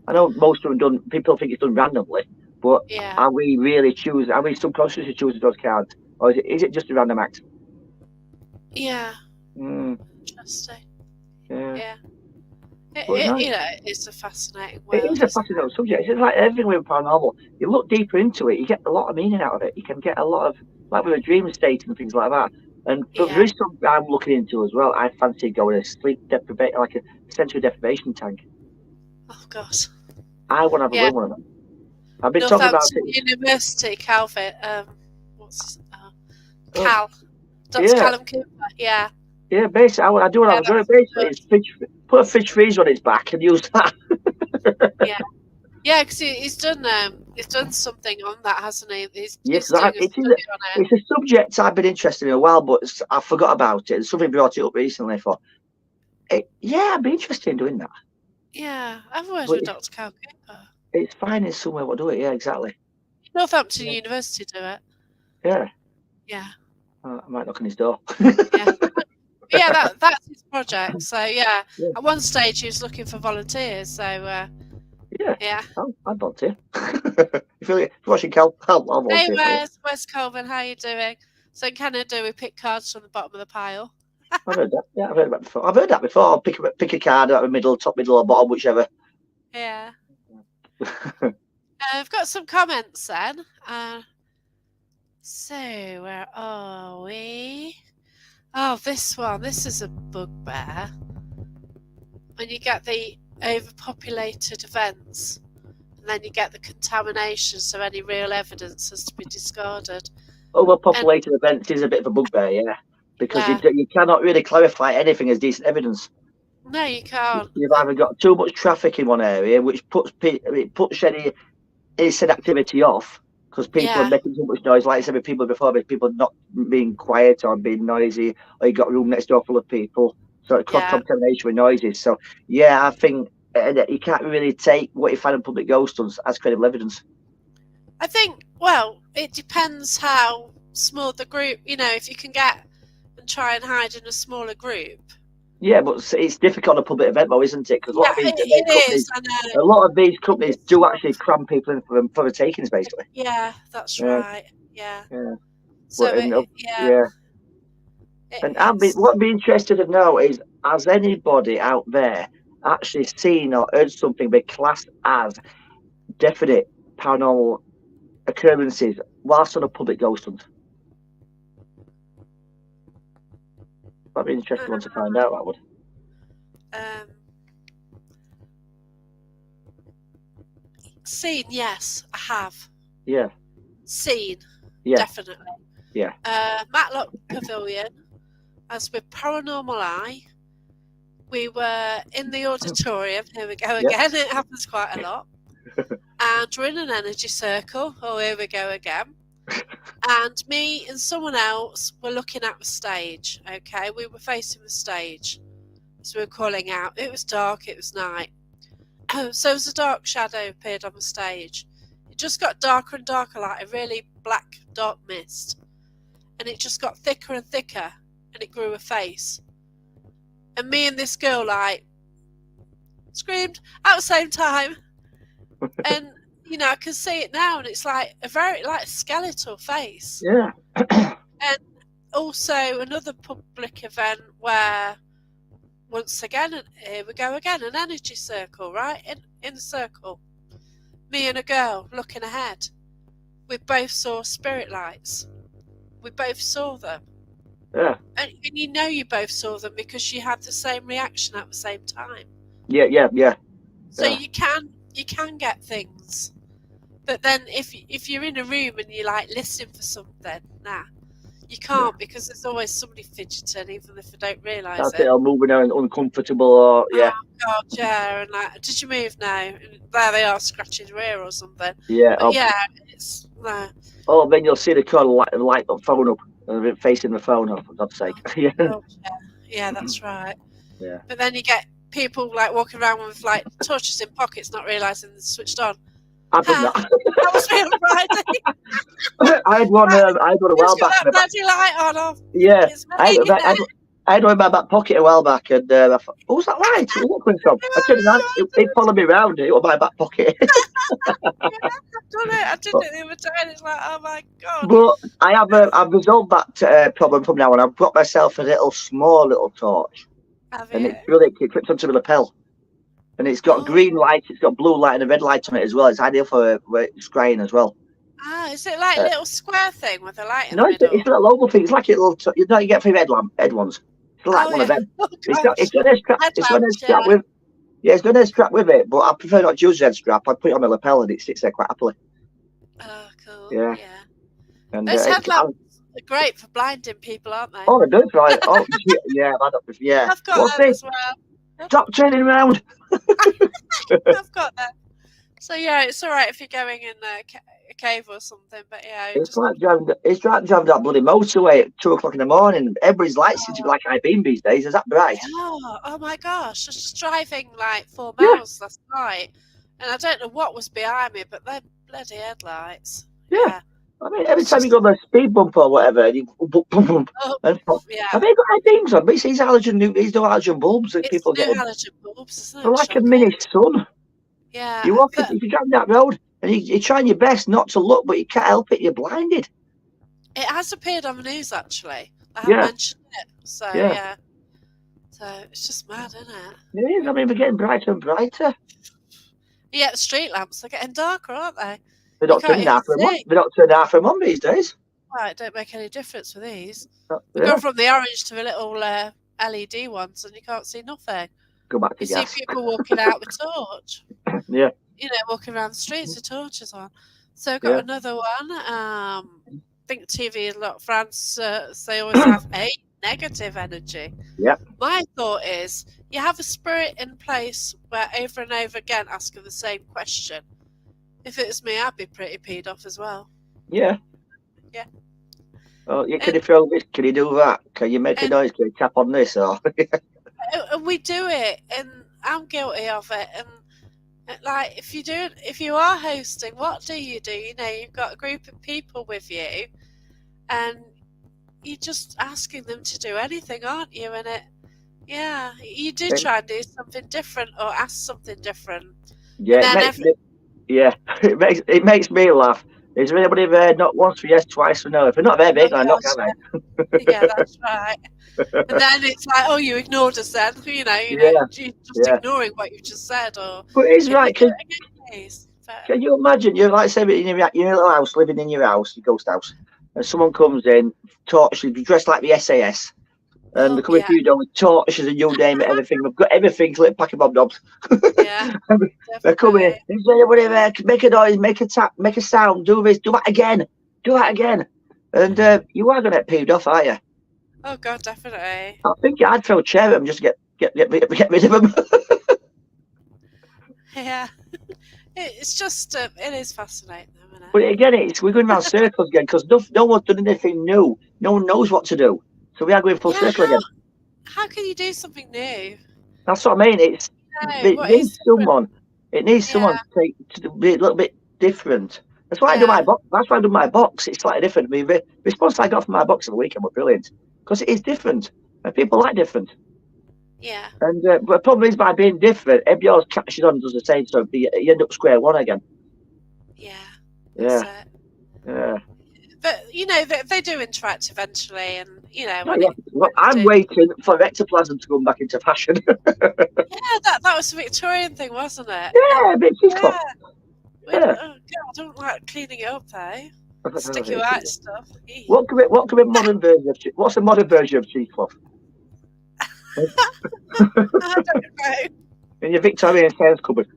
I know most of them done. People think it's done randomly, but Yeah. are we really choosing? Are we subconsciously choosing those cards, or is it just a random act? Yeah. Mm, Interesting. yeah. Yeah. But no, It's a fascinating it world, is a isn't fascinating subject. It's like everything with paranormal. You look deeper into it, you get a lot of meaning out of it. You can get a lot of, like with a dream state and things like that. And it? but there Yeah. is something I'm looking into as well. I fancy going a sleep deprivation, like a sensory deprivation tank. Oh God. I want to have a go Yeah. in one of them. I've been talking about Northampton it. University, Calvin. What's his, Oh, Cal. Dr. yeah, Callum Cooper. Yeah. yeah. Basically, I do want to Yeah, have a go. that's Basically, good. it's put a fridge freezer on its back and use that. Yeah. Yeah, because he's done something on that, hasn't he? Yes, He's doing a it is. study on it. It's a subject I've been interested in a while, but I forgot about it. And somebody brought it up recently. I thought, yeah, I'd be interested in doing that. Yeah, I've worked But with Dr. Cal Cooper. it's finding somewhere what do it. Yeah, exactly. Northampton Yeah, University do it. yeah. Yeah, I might knock on his door. yeah. But yeah, that's his project. So yeah, Yeah, at one stage he was looking for volunteers. So yeah. yeah. I'd volunteer. If you're watching Cal, I'll Hey, volunteer for you. Wes Colvin, how you doing? So in Canada we pick cards from the bottom of the pile. I've heard that. Yeah, I've heard that before. I've heard that before. I'll pick a card out of the middle, top, middle, or bottom, whichever. Yeah. I've got some comments then. So where are we? Oh, this one. This is a bugbear. When you get the overpopulated events, and then you get the contamination, so any real evidence has to be discarded. Overpopulated events is a bit of a bugbear, yeah, because Yeah. you cannot really clarify anything as decent evidence. No, you can't. You've either got too much traffic in one area, which puts any said activity off because people are Yeah, making too much noise. Like I said with people before, with people not being quiet or being noisy, or you got a room next door full of people, so it's cross yeah. contamination with noises. So yeah, I think you can't really take what you find in public ghost hunts as credible evidence. I think, well, it depends how small the group, if you can get and try and hide in a smaller group. Yeah, but it's difficult on a public event, though, isn't it? Because Yeah, it is, I know. a lot of these companies It's do hard. actually cram people in for the takings, basically. Yeah, that's Yeah, right. Yeah. yeah. So, But yeah, yeah, and it's. what I'd be interested to know is, has anybody out there actually seen or heard something be classed as definite paranormal occurrences whilst on a public ghost hunt? That'd be an interesting one to find out. That would. Um, Seen, yes, I have. Yeah, Seen, yeah, definitely. yeah. Matlock Pavilion, as with Paranormal Eye, we were in the auditorium. Here we go Yeah. again. It happens quite a lot. And we're in an energy circle. Oh, here we go again. And me and someone else were looking at the stage. Okay, we were facing the stage. So we were calling out. It was dark, it was night. So as a dark shadow appeared on the stage. It just got darker and darker, like a really black dark mist. And it just got thicker and thicker, and it grew a face. And me and this girl, like, screamed at the same time. And, I can see it now, and it's like a very, like, a skeletal face. Yeah. And also another public event where, once again, here we go again, an energy circle, right? In a circle. Me and a girl looking ahead. We both saw spirit lights. We both saw them. Yeah. And you both saw them because you had the same reaction at the same time. Yeah. So Yeah. you can get things. But then if you're in a room and you like listening for something, you can't, because there's always somebody fidgeting, even if they don't realise That's it. it, or moving around uncomfortable, or yeah. Oh God, yeah, and like, did you move now? And there they are scratching their ear or something. Yeah. But yeah, it's Oh, then you'll see the colour light the phone up, facing the phone up, for God's sake. Yeah. God, yeah, that's right. Yeah. But then you get people like walking around with like torches in pockets, not realising they're switched on. I've done that. That was me on Friday. I had one a Who's while got back. that bloody light on? Yeah, It's me. I had one in my back pocket a while back, and I thought, "Oh, was that light? Where's that coming from?" I turned around, it followed me around. It was my back pocket. I've done it. I did but, it the other day, and it's like, oh my god. but I have I've resolved that problem from now on. I've got myself a small little torch, Have and you? it's brilliant. It fits onto my lapel, and it's got green light, it's got blue light, and a red light on it as well. It's ideal for scrying as well. Is it like a little square thing with a light in No, the middle? it's a little oval thing. It's like a little, you know, you get for your head ones. It's like one of them. Oh It's gosh. got a strap. It's got a strap with. Yeah, it's got a strap with it, but I prefer not to use that strap. I put it on my lapel and it sits there quite happily. Oh, cool. Yeah. Yeah. And Those headlamps are great for blinding people, aren't they? oh, they're good, right? Oh, yeah, yeah. I've got What's them this? as well. Stop turning around. I've got them. So yeah, it's all right if you're going in a cave or something, but yeah, It's like driving that bloody motorway at 2 o'clock in the morning. Everybody's lights seem to be like high beam these days. Is that bright? Yeah. Oh my gosh, I was just driving like 4 Yeah. miles last night, and I don't know what was behind me, but they're bloody headlights. Yeah. I mean, every time you go on a speed bump or whatever, and you boom, boom, boom, and Yeah. have they got high beams on? But it's these halogen bulbs that It's people new get. halogen bulbs, isn't it? They're like a Shocking. mini sun. Yeah. You walk if you drive that road and you're trying your best not to look, but you can't help it. You're blinded. It has appeared on the news actually. I have Yeah. mentioned it. So Yeah. So it's just mad, isn't it? It is. I mean, we're getting brighter and brighter. Yeah, the street lamps are getting darker, aren't they? They don't can't turn even half of them on. see. They don't turn half of them on these days. Well, it don't make any difference with these. Yeah. We go from the orange to the little LED ones, and you can't see nothing. Go back to You gas. see people walking out with torch. Yeah. You know, walking around the streets with torches on. So I've got another one. I think TV a lot. France, they always have a negative energy. Yep. My thought is, you have a spirit in place where over and over again asking the same question. If it was me, I'd be pretty peed off as well. Yeah. Yeah. Oh, yeah. Can you throw this? Can you do that? Can you make a noise? Can you tap on this? Or And we do it, and I'm guilty of it. And like, if you are hosting, what do? You know, you've got a group of people with you, and you're just asking them to do anything, aren't you? And you do try and do something different or ask something different. Yeah. It makes me laugh. Is there anybody there not once for yes, twice for no? If they're not there, they're not, can they? Yeah, that's right. And then it's like, oh, you ignored us then. You know, you're just ignoring what you've just said. Or but it's right. Can you imagine? You're like, say, in your little house, living in your house, your ghost house, and someone comes in, torches, dressed like the SAS, and they come with you with torches and you name it, everything. We've got everything, little pack of bob dobs. Yeah. They're coming in. Is there anybody there? Make a noise, make a tap, make a sound, do this, do that again. And you are going to get peeved off, aren't you? Oh God, definitely. I think I'd throw a chair at them just to get rid of them. Yeah. It's just, it is fascinating, isn't it? But again, we're going around circles again because no one's done anything new. No one knows what to do. So we are going full circle again. How can you do something new? That's what I mean. It needs someone. It needs someone to be a little bit different. That's why I do my box. That's why I do my box. It's slightly different. I mean, the response I got from my box on the weekend was brilliant because it is different, and people like different. Yeah. And but the problem is by being different, everybody else catches on and does the same, so you end up square one again. Yeah. Yeah. But you know, they do interact eventually, and you know. I'm waiting for ectoplasm to come back into fashion. that was a Victorian thing, wasn't it? Yeah, a bit cheesecloth. Yeah. Oh, God, I don't like cleaning it up, though. Sticky white stuff. What could be modern version of what's the modern version of cheesecloth? I don't know. In your Victorian sales cupboard.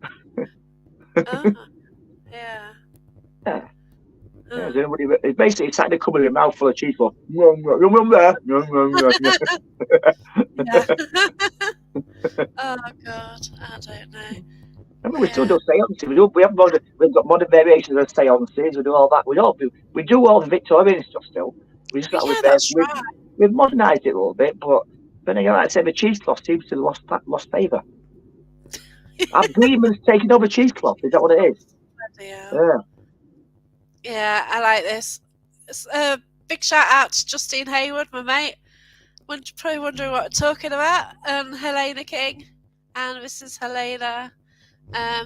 Yeah. It's basically sat in the cupboard with a mouthful of cheesecloth. Oh God, I don't know. I mean, we still do seances. We've got modern variations of seances. We do all that. We do all the Victorian stuff still. We just we've modernised it a little bit, but then again, like I said, the cheesecloth seems to have lost favour. Have demons taken over cheesecloth? Is that what it is? Yeah, I like this. Big shout out to Justine Hayward, my mate. probably wondering what we're talking about. Helena King and Mrs. Helena.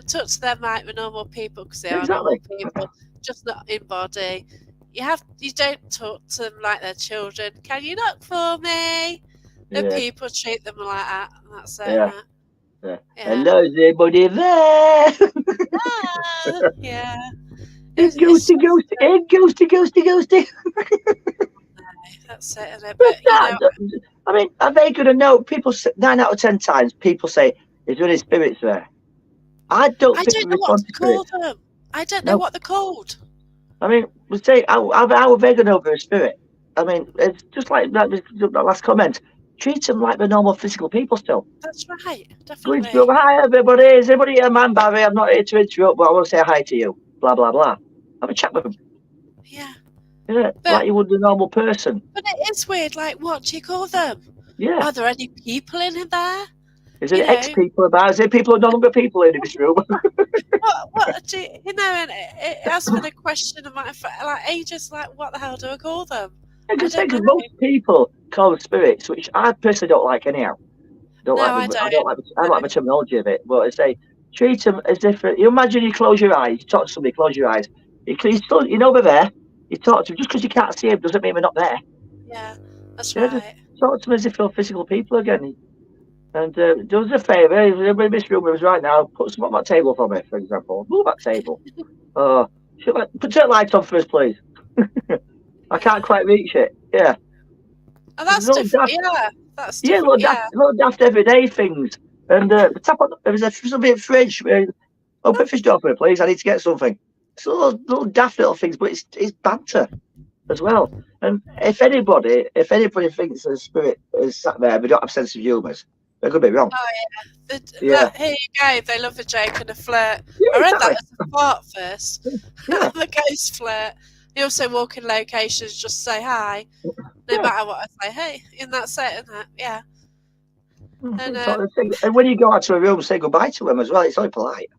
Talk to them like we're normal people because they are normal Exactly. people, just not in body. You don't talk to them like they're children. Can you knock for me? The Yeah. people treat them like that. And that's it. Yeah. Yeah. Hello, is anybody there? Yeah. Ghosty. That's it, isn't it? But But I mean, are they going to know? 9 out of 10 times, people say, "Is there any spirits there?" I don't I think don't we know what respond to to call spirits. them. I don't know No. what they're called. I mean, we say, how are they going to know they're a spirit? I mean, it's just like that last comment. Treat them like they're normal physical people still. That's right, Going definitely. through, hi everybody, is everybody here, man, Barry? I'm not here to interrupt, but I want to say hi to you. Blah, blah, blah. Have a chat with them. Yeah. Yeah, like you would a normal person. But it is weird, like, what do you call them? Yeah. Are there any people in there? Is there ex-people about? Is there people who are no longer people in this room? What do you know? And it has been a question of mine for like ages. Like, what the hell do I call them? Because I don't know. most people call them spirits, which I personally don't like anyhow. I don't. I don't like the terminology of it. But I say treat them as if you imagine you close your eyes, you talk to somebody, close your eyys. You know they're there. You talk to them just because you can't see them doesn't mean they're not there. Yeah, that's Just right. talk to them as if they're physical people again. And do us a favour, if everybody in this room is right now, put some on that table for me, for example. Move that table. Put that light on first, please. I can't quite reach it. Yeah. Oh, that's different. Yeah, that's different. Little daft everyday things. And tap on. There's something in the fridge. Open the fridge door for me, please. I need to get something. It's little daft little things, but it's banter as well. And if anybody thinks the spirit is sat there, they don't have sense of humour, they could be wrong. Oh yeah. Here you go. They love a joke and a flirt. Yeah, I read exactly. that as a fart first. Yeah. The ghost flirt. You also walk in locations, just say hi, no matter what I say. Hey, and that's it, isn't it? Yeah. And when you go out to a room, say goodbye to them as well. It's only polite.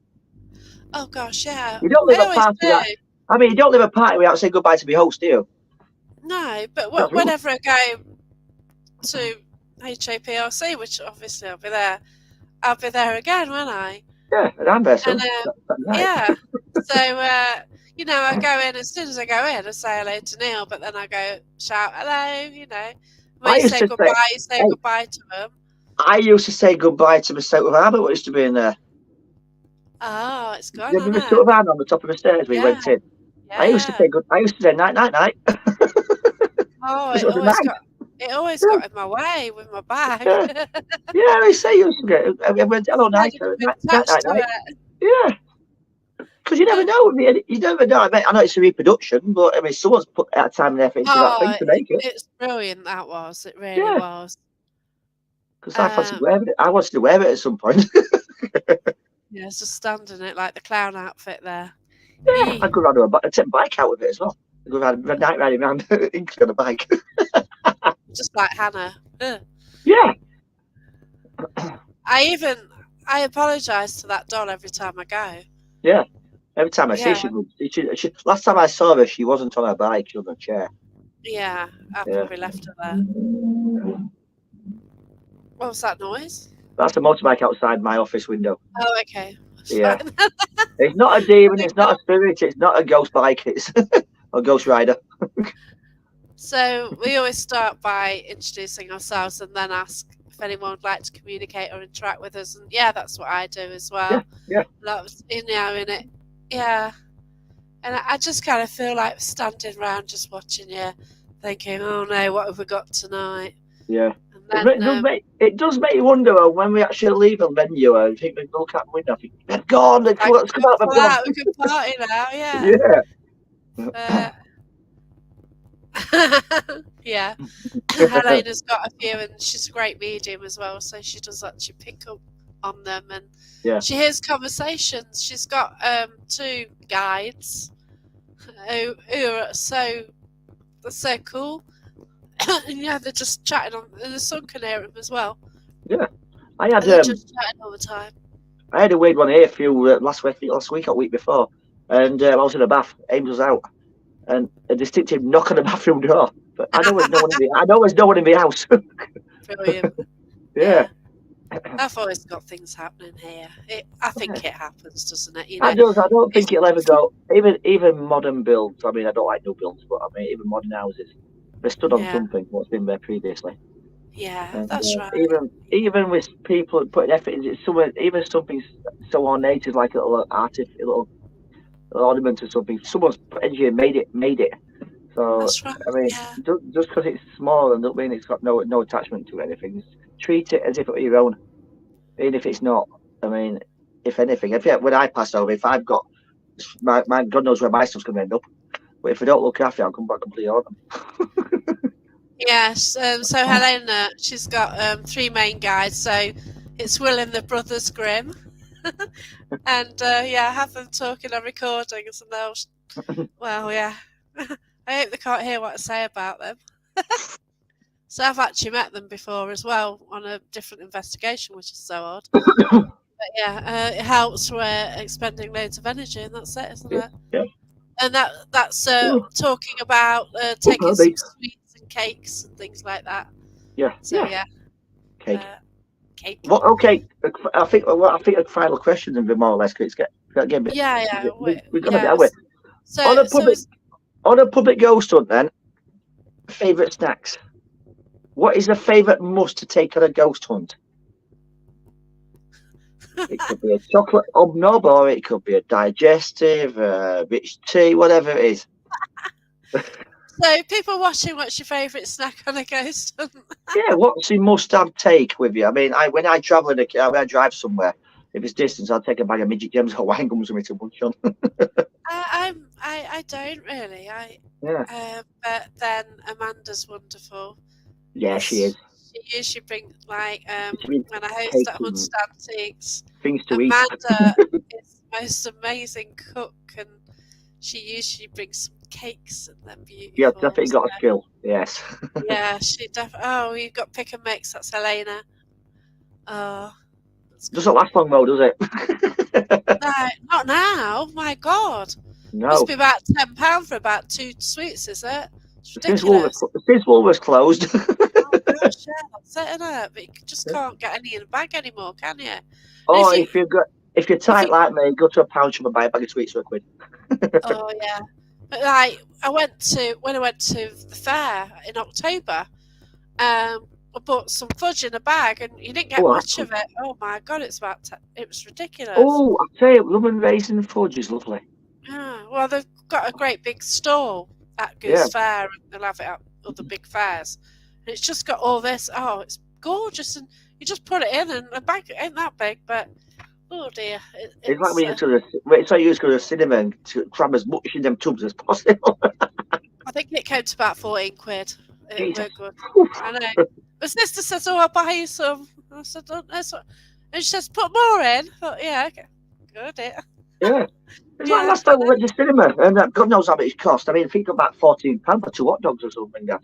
Oh gosh, yeah. You don't live a party without. I mean, you don't live a party without saying goodbye to the host, do you? No, but whenever I go to HAPRC, which obviously I'll be there again, won't I? Yeah, and I'm there, so yeah. So I go in as soon as I go in, I say hello to Neil, but then I go shout hello. When you say goodbye, you say goodbye to them. I used to say goodbye to the South of Harbour, what used to be in there. Oh, it's gone. You remember the South of Harbour on the top of the stairs we went in? Yeah. I used to say night. Oh, it always got in my way with my bag. Yeah, I say you used to get hello night. Yeah. Because you never know. You never know. I know it's a reproduction, but I mean, someone's put that time and effort into that thing to make it. It's brilliant. That was. It really was. Because I wanted to wear it at some point. Yeah, just standing it like the clown outfit there. Yeah, I could ride a bike out with it as well. I could ride night riding around England on a bike. Just like Hannah. Yeah. I apologise to that doll every time I go. Yeah. Every time I see she last time I saw her, she wasn't on her bike, she was on a chair. Yeah, I probably left her there. What was that noise? That's a motorbike outside my office window. Oh, okay. Yeah. It's not a demon, it's not a spirit, it's not a ghost bike, it's a ghost rider. So we always start by introducing ourselves and then ask if anyone would like to communicate or interact with us. And that's what I do as well. Yeah. That was in it. Yeah. And I just kind of feel like standing around just watching you, thinking, oh no, what have we got tonight? Yeah. It does make you wonder when we actually leave a venue and think we look out the window, I think they're gone, let's come out, we can party now, yeah. Yeah. Yeah. Helena's got a few and she's a great medium as well, so she does actually pick up on them and she hears conversations. She's got 2 guides who are so cool. And they're just chatting on, and the son can hear them as well. Yeah, I had just chatting all the time. I had a weird one here a few last week or week before, and I was in a bath. Ames was out, and a distinctive knock on the bathroom door. But I know there's no one in the house. Brilliant. Yeah. I've always got things happening here. I think it happens, doesn't it? You I know, do. I don't if, think it'll ever if go. Even modern builds. I mean, I don't like new builds, but I mean, even modern houses, they stood on yeah, something what's been there previously. yeah, And that's right. even with people putting effort into somewhere, even something so ornate as like a little little ornament or something, someone's engineer made it. So That's right. I mean, Yeah, just because it's small and doesn't mean it's got no attachment to anything. Just treat it as if it were your own, even if it's not. I mean, if anything, when I pass over, if I've got my God knows where my stuff's going to end up. But if I don't look after it, I'll come back completely on them. yes. So Helena, she's got 3 main guides. So it's Will and the Brothers Grimm, and yeah, I have them talking on recordings, and well, yeah. I hope they can't hear what I say about them. So I've actually met them before as well on a different investigation, which is so odd. But yeah, it helps. We're expending loads of energy, and that's it, isn't it? Yeah. And that's Yeah. talking about taking Well, they, some sweets and cakes and things like that. yeah. So Yeah. yeah, Cake. cake. Well, okay. I think the final question and be more or less because it's getting a bit. Yeah, yeah, We've gone a bit yeah. away. On a So public on a public ghost hunt, then favorite snacks. What is a favorite must to take on a ghost hunt? It could be a chocolate hobnob, or it could be a digestive, rich tea, whatever it is. so people watching, what's your favourite snack on a ghost hunt? Yeah, what's the must-have take with you? I mean, when I travel when I drive somewhere, if it's distance, I'll take a bag of midget gems or wine gums with me to munch on. I don't really. Yeah, But then Amanda's wonderful yeah, she is. because she usually brings like She means when I host cake at and Hunts Antiques, things to eat. Amanda is the most amazing cook, and she usually brings some cakes and they're Yeah, beautiful. definitely So, got a skill. Yes. yeah, she definitely. Oh, you've got pick and mix. That's Helena. Oh, that's Doesn't good. last long though, does it? No, not now. My God, must No. be about £10 for about 2 sweets, is it? It's Since Woolworths, ridiculous. since Woolworths closed. Oh gosh, yeah, that's it, innit? But you just can't get any in the bag anymore, can you? And Or if you're if tight you, like me, go to a pound shop and buy a bag of sweets for £1. oh yeah. But like, when I went to the fair in October, I bought some fudge in a bag, and you didn't get Oh, that's much good. of it. Oh my God, it was ridiculous. Oh, I tell you, lemon raisin fudge is lovely. Yeah, well, they've got a great big stall at Yeah, Goose Fair, and they'll have it at other big fairs. And it's just got all this. Oh, it's gorgeous, and you just put it in, and the bag ain't that big, but oh dear, it's like it's. when you go to it's like you just go to the cinema and to cram as much in them tubs as possible. I think it came to about 14 quid. It Jesus. were good. I know. My sister says, "Oh, I'll buy you some." I said, "Don't." And she says, "Put more in." I thought, yeah, okay, good. Yeah. It's like Yeah, last I time we went to cinema, and God knows how much it cost. I mean, I think about £14 for 2 hot dogs or something. Yeah.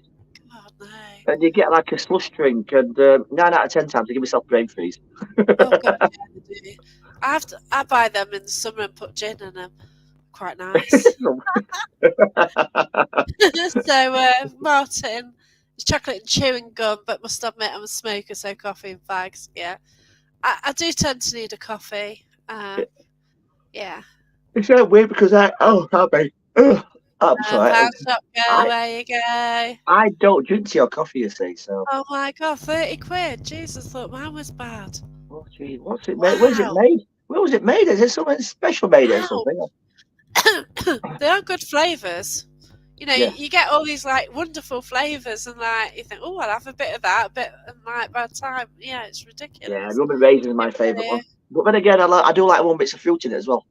God no. And you get like a slush drink, and 9 out of 10 times I give myself brain freeze. Oh God, yeah, they do. I buy them in the summer and put gin in them. Quite nice. So Martin, it's chocolate and chewing gum, but must admit I'm a smoker, so coffee and fags. Yeah, I do tend to need a coffee. Yeah. It's so weird because I'm sorry. Pound shop girl, I where you go? I don't drink tea or coffee, you see. So, Oh my God, 30 quid. Jesus, thought mine was bad. oh gee, what's it made? Where's it Wow. made? Where was it made? Is it something special made it or Wow. something? They are good flavours. You know, Yeah, you get all these like wonderful flavours, and like you think, oh, I'll have a bit of that, and like by the time, yeah, it's yeah. ridiculous. Rubbing raisin is It my favourite really one. is. But then again, I do like one bits of fruit in it as well.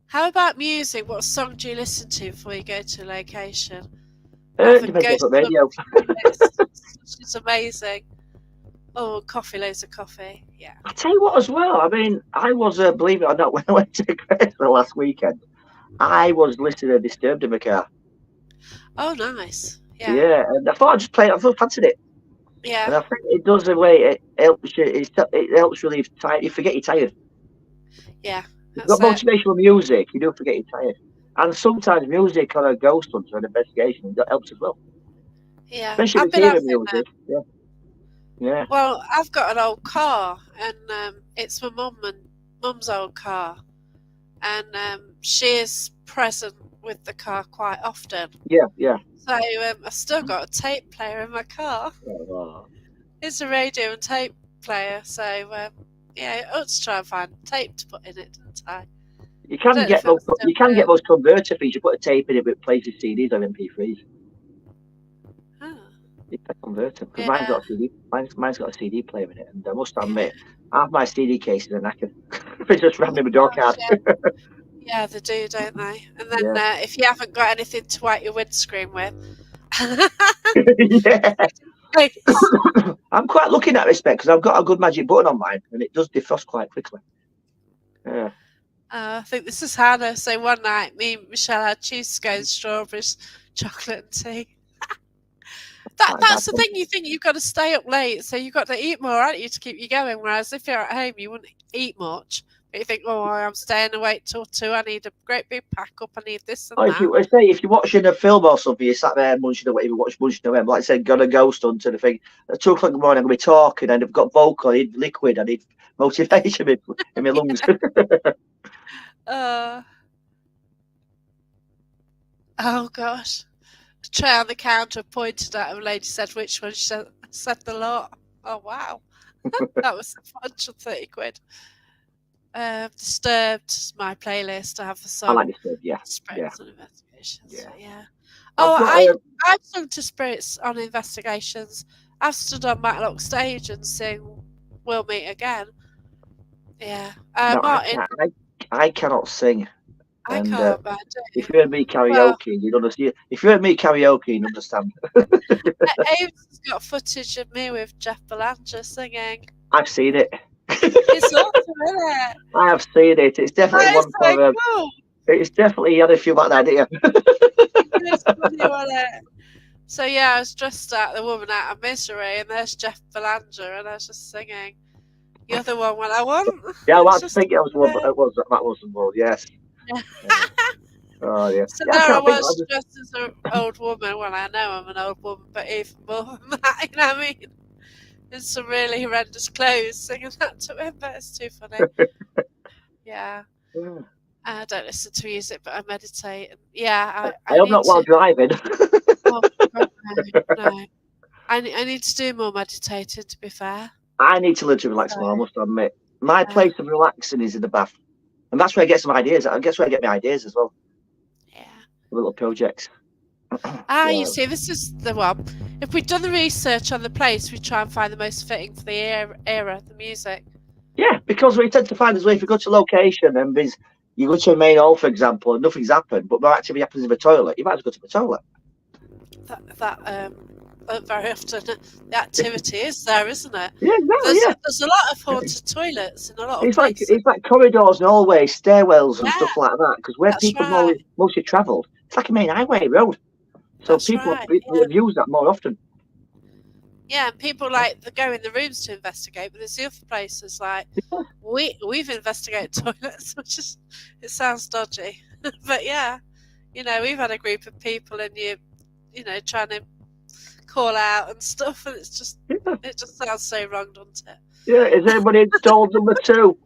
How about music? What song do you listen to before you go to a location? I have a Depends on ghost what song radio. list. It's amazing. Oh, coffee, loads of coffee. Yeah. I tell you what, as well. I mean, I was believe it or not, when I went to Grace the last weekend, I was listening to Disturbed in my car. Oh, nice. Yeah. Yeah, and I thought I'd just play it. I thought I fancied it, Yeah. and I think it does the way it helps you. It helps relieve tired. You forget you're tired. Yeah. You've That's got it. motivational music. You do forget you're tired. And sometimes music on a ghost hunt or an investigation that helps as well. Yeah. Especially I've with been hearing having music. Yeah. Yeah. Well, I've got an old car, and it's my mum's old car, and she is present with the car quite often. Yeah. Yeah. So I've still got a tape player in my car. Oh. It's a radio and tape player, so yeah, I ought to try and find tape to put in it, didn't I? You I can don't know get if it'll still those work. converter things. You put a tape in it, but it plays your CDs or MP3s. Oh, It's a converter because mine's yeah, got a CD. Mine's got a CD player in it, and I must admit, half my CD case is a knacker. It's just ran me my door gosh, card. yeah. Yeah, they do, don't they? And then Yeah. if you haven't got anything to wipe your windscreen with, Yeah. Yes. I'm quite lucky in that respect because I've got a good magic button on mine, and it does defrost quite quickly. Yeah. I think this is Hannah. So one night, me and Michelle had cheesecake, strawberries, chocolate, and tea. That's the thing. You think you've got to stay up late, so you've got to eat more, aren't you, to keep you going? Whereas if you're at home, you wouldn't eat much. But you think, oh, I'm staying awake till 2. I need a great big pack up. I need this and Or that. if you're watching a film or something, you sat there munching away, you watch munching away. Like I said, got a ghost hunter. The thing at 2 o'clock in the morning, I'm gonna be talking, and I've got vocal, I need liquid, I need motivation in my lungs. Uh, oh gosh. The tray on the counter pointed at him. A lady said, "Which one?" She said the lot. Oh wow, that was £130. Disturbed is my playlist. I have the I like song this stuff. Yeah, yeah, Spirits on Investigations. yeah. Yeah. I've Oh, got. I've sung to Spirits on Investigations. I've stood on Matlock stage and sing "We'll Meet Again." Yeah. No, Martin, I cannot sing, I and can't, man, don't if you? you heard me Well, karaoke, you'd understand. If you heard me karaoke, you'd understand. Ames has got footage of me with Jeff Belanger singing. I've seen it. It's awesome, isn't it? I have seen it. It's definitely That is one so for. cool. It's definitely had a few like that, didn't you? It's funny, wasn't it? So yeah, I was dressed out the woman out of misery, and there's Jeff Belanger, and I was just singing. You're the one when I want. Yeah, It's I just think it was one. funny. It was that was the one. Yes. Yeah. Yeah. Oh yeah. So Yeah, I there I can't think. was dressed as an old woman. Well, I know I'm an old woman, but even more than that, you know what I mean? In some really horrendous clothes, singing that to him, but it's too funny. Yeah. Yeah. I don't listen to music, but I meditate. And yeah, I I hope need not while to. driving. Oh, God, no. I need to do more meditating, to be fair. I need to learn to relax So, more. I must admit, my yeah. place of relaxing is in the bath, and that's where I get some ideas. I guess where I get my ideas as well. Yeah. Little projects. You Yeah. see, this is the one. If we've done the research on the place, we try and find the most fitting for the era, the music. Yeah, because we tend to find as well if you go to a location and you go to a main hall, for example, and nothing's happened, but no activity happens in the toilet, you might as well go to the toilet. That very often the activity is there, isn't it? Yeah, exactly. Yeah, There's a lot of haunted toilets in a lot of it's like places. corridors and hallways, stairwells and Yeah, stuff like that. Because where that's people right. mostly travelled, it's like a main highway road, so That's people right. have used that more often. Yeah, and people like they go in the rooms to investigate, but there's the other places like we've investigated toilets, which is it sounds dodgy, but yeah, we've had a group of people and trying to call out and stuff, and it just sounds so wrong, doesn't it? Yeah, is anybody installed number 2?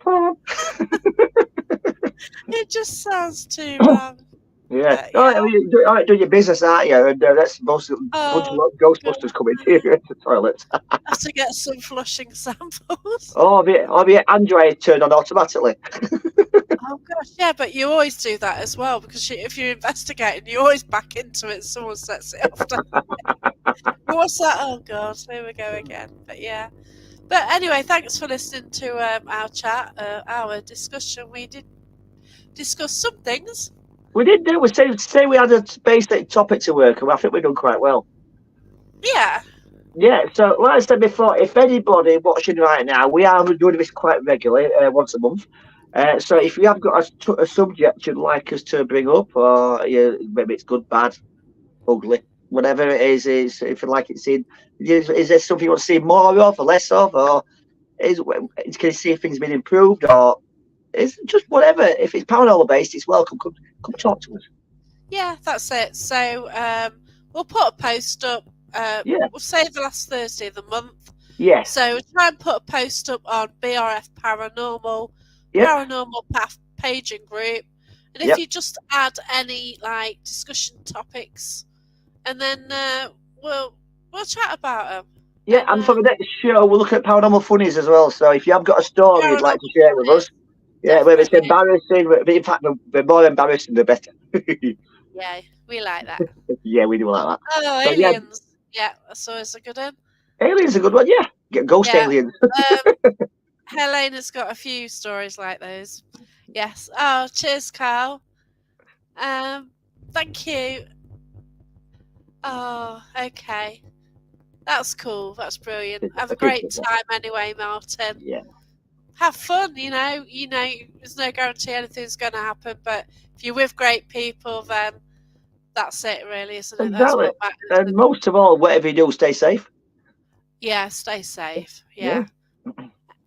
It just sounds too wrong. Yeah. But, All yeah. right, I mean, doing your business, aren't you? And that's bunch of Oh, Ghostbusters coming to the toilets. I have to get some flushing samples. Oh, have you Android turned on automatically? Oh gosh, yeah, but you always do that as well because if you're investigating, you always back into it. Someone sets it off. What's that? Oh god, here we go again. But yeah. But anyway, thanks for listening to our chat, our discussion. We did discuss some things. We did do. We say we had a basic topic to work, and I think we've done quite well. Yeah. Yeah. So, like I said before, if anybody watching right now, we are doing this quite regularly, once a month. So, if you have got a subject you'd like us to bring up, or maybe it's good, bad, ugly, whatever it is if you like it seen, is there something you want to see more of or less of, or can you see if things been improved, or it's just whatever. If it's paranormal based, it's welcome. Come talk to us. Yeah, that's it. So we'll put a post up. Yeah. We'll say the last Thursday of the month. Yes. So we'll try and put a post up on BRF Paranormal, Yep. Paranormal Path page and group. And if Yep. you just add any like discussion topics, and then we'll chat about them. Yeah, and for the next show, we'll look at paranormal funnies as well. So if you have got a story you'd like to share with us, yeah, whether it's embarrassing, in fact, the more embarrassing, the better. Yeah, we like that. Yeah, we do like that. Oh, So, aliens. Yeah, that's always a good one. aliens are a good one, yeah. Get ghost aliens. Helena's got a few stories like those. Yes. Oh, cheers, Carl. Thank you. Oh, okay. That's cool. That's brilliant. Have a great time anyway, Martin. Yeah. Have fun, there's no guarantee anything's going to happen, but if you're with great people, then that's it, really, isn't it? That's Exactly. what matters. And most of all, whatever you do, stay safe. Yeah, stay safe. Yeah.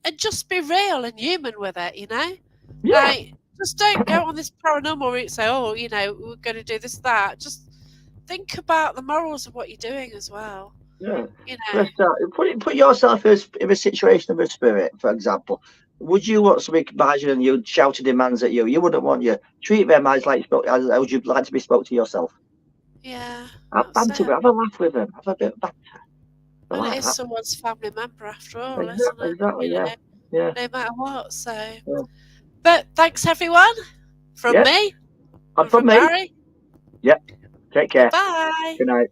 And just be real and human with it, Yeah. Like, just don't go on this paranormal route and say, oh, we're going to do this, that. Just think about the morals of what you're doing as well. Yeah. Put yourself in a situation of a spirit, for example. Would you want somebody behind you and you shouting demands at you? You wouldn't want you. Treat them as as you'd like to be spoke to yourself. Yeah. Have banter, have a laugh with them. Have a bit of banter. And it is someone's family member after all, Exactly, isn't it? exactly, yeah. No matter what. So, but thanks everyone from me and from me. Barry. Yep. Take care. Bye. Good night.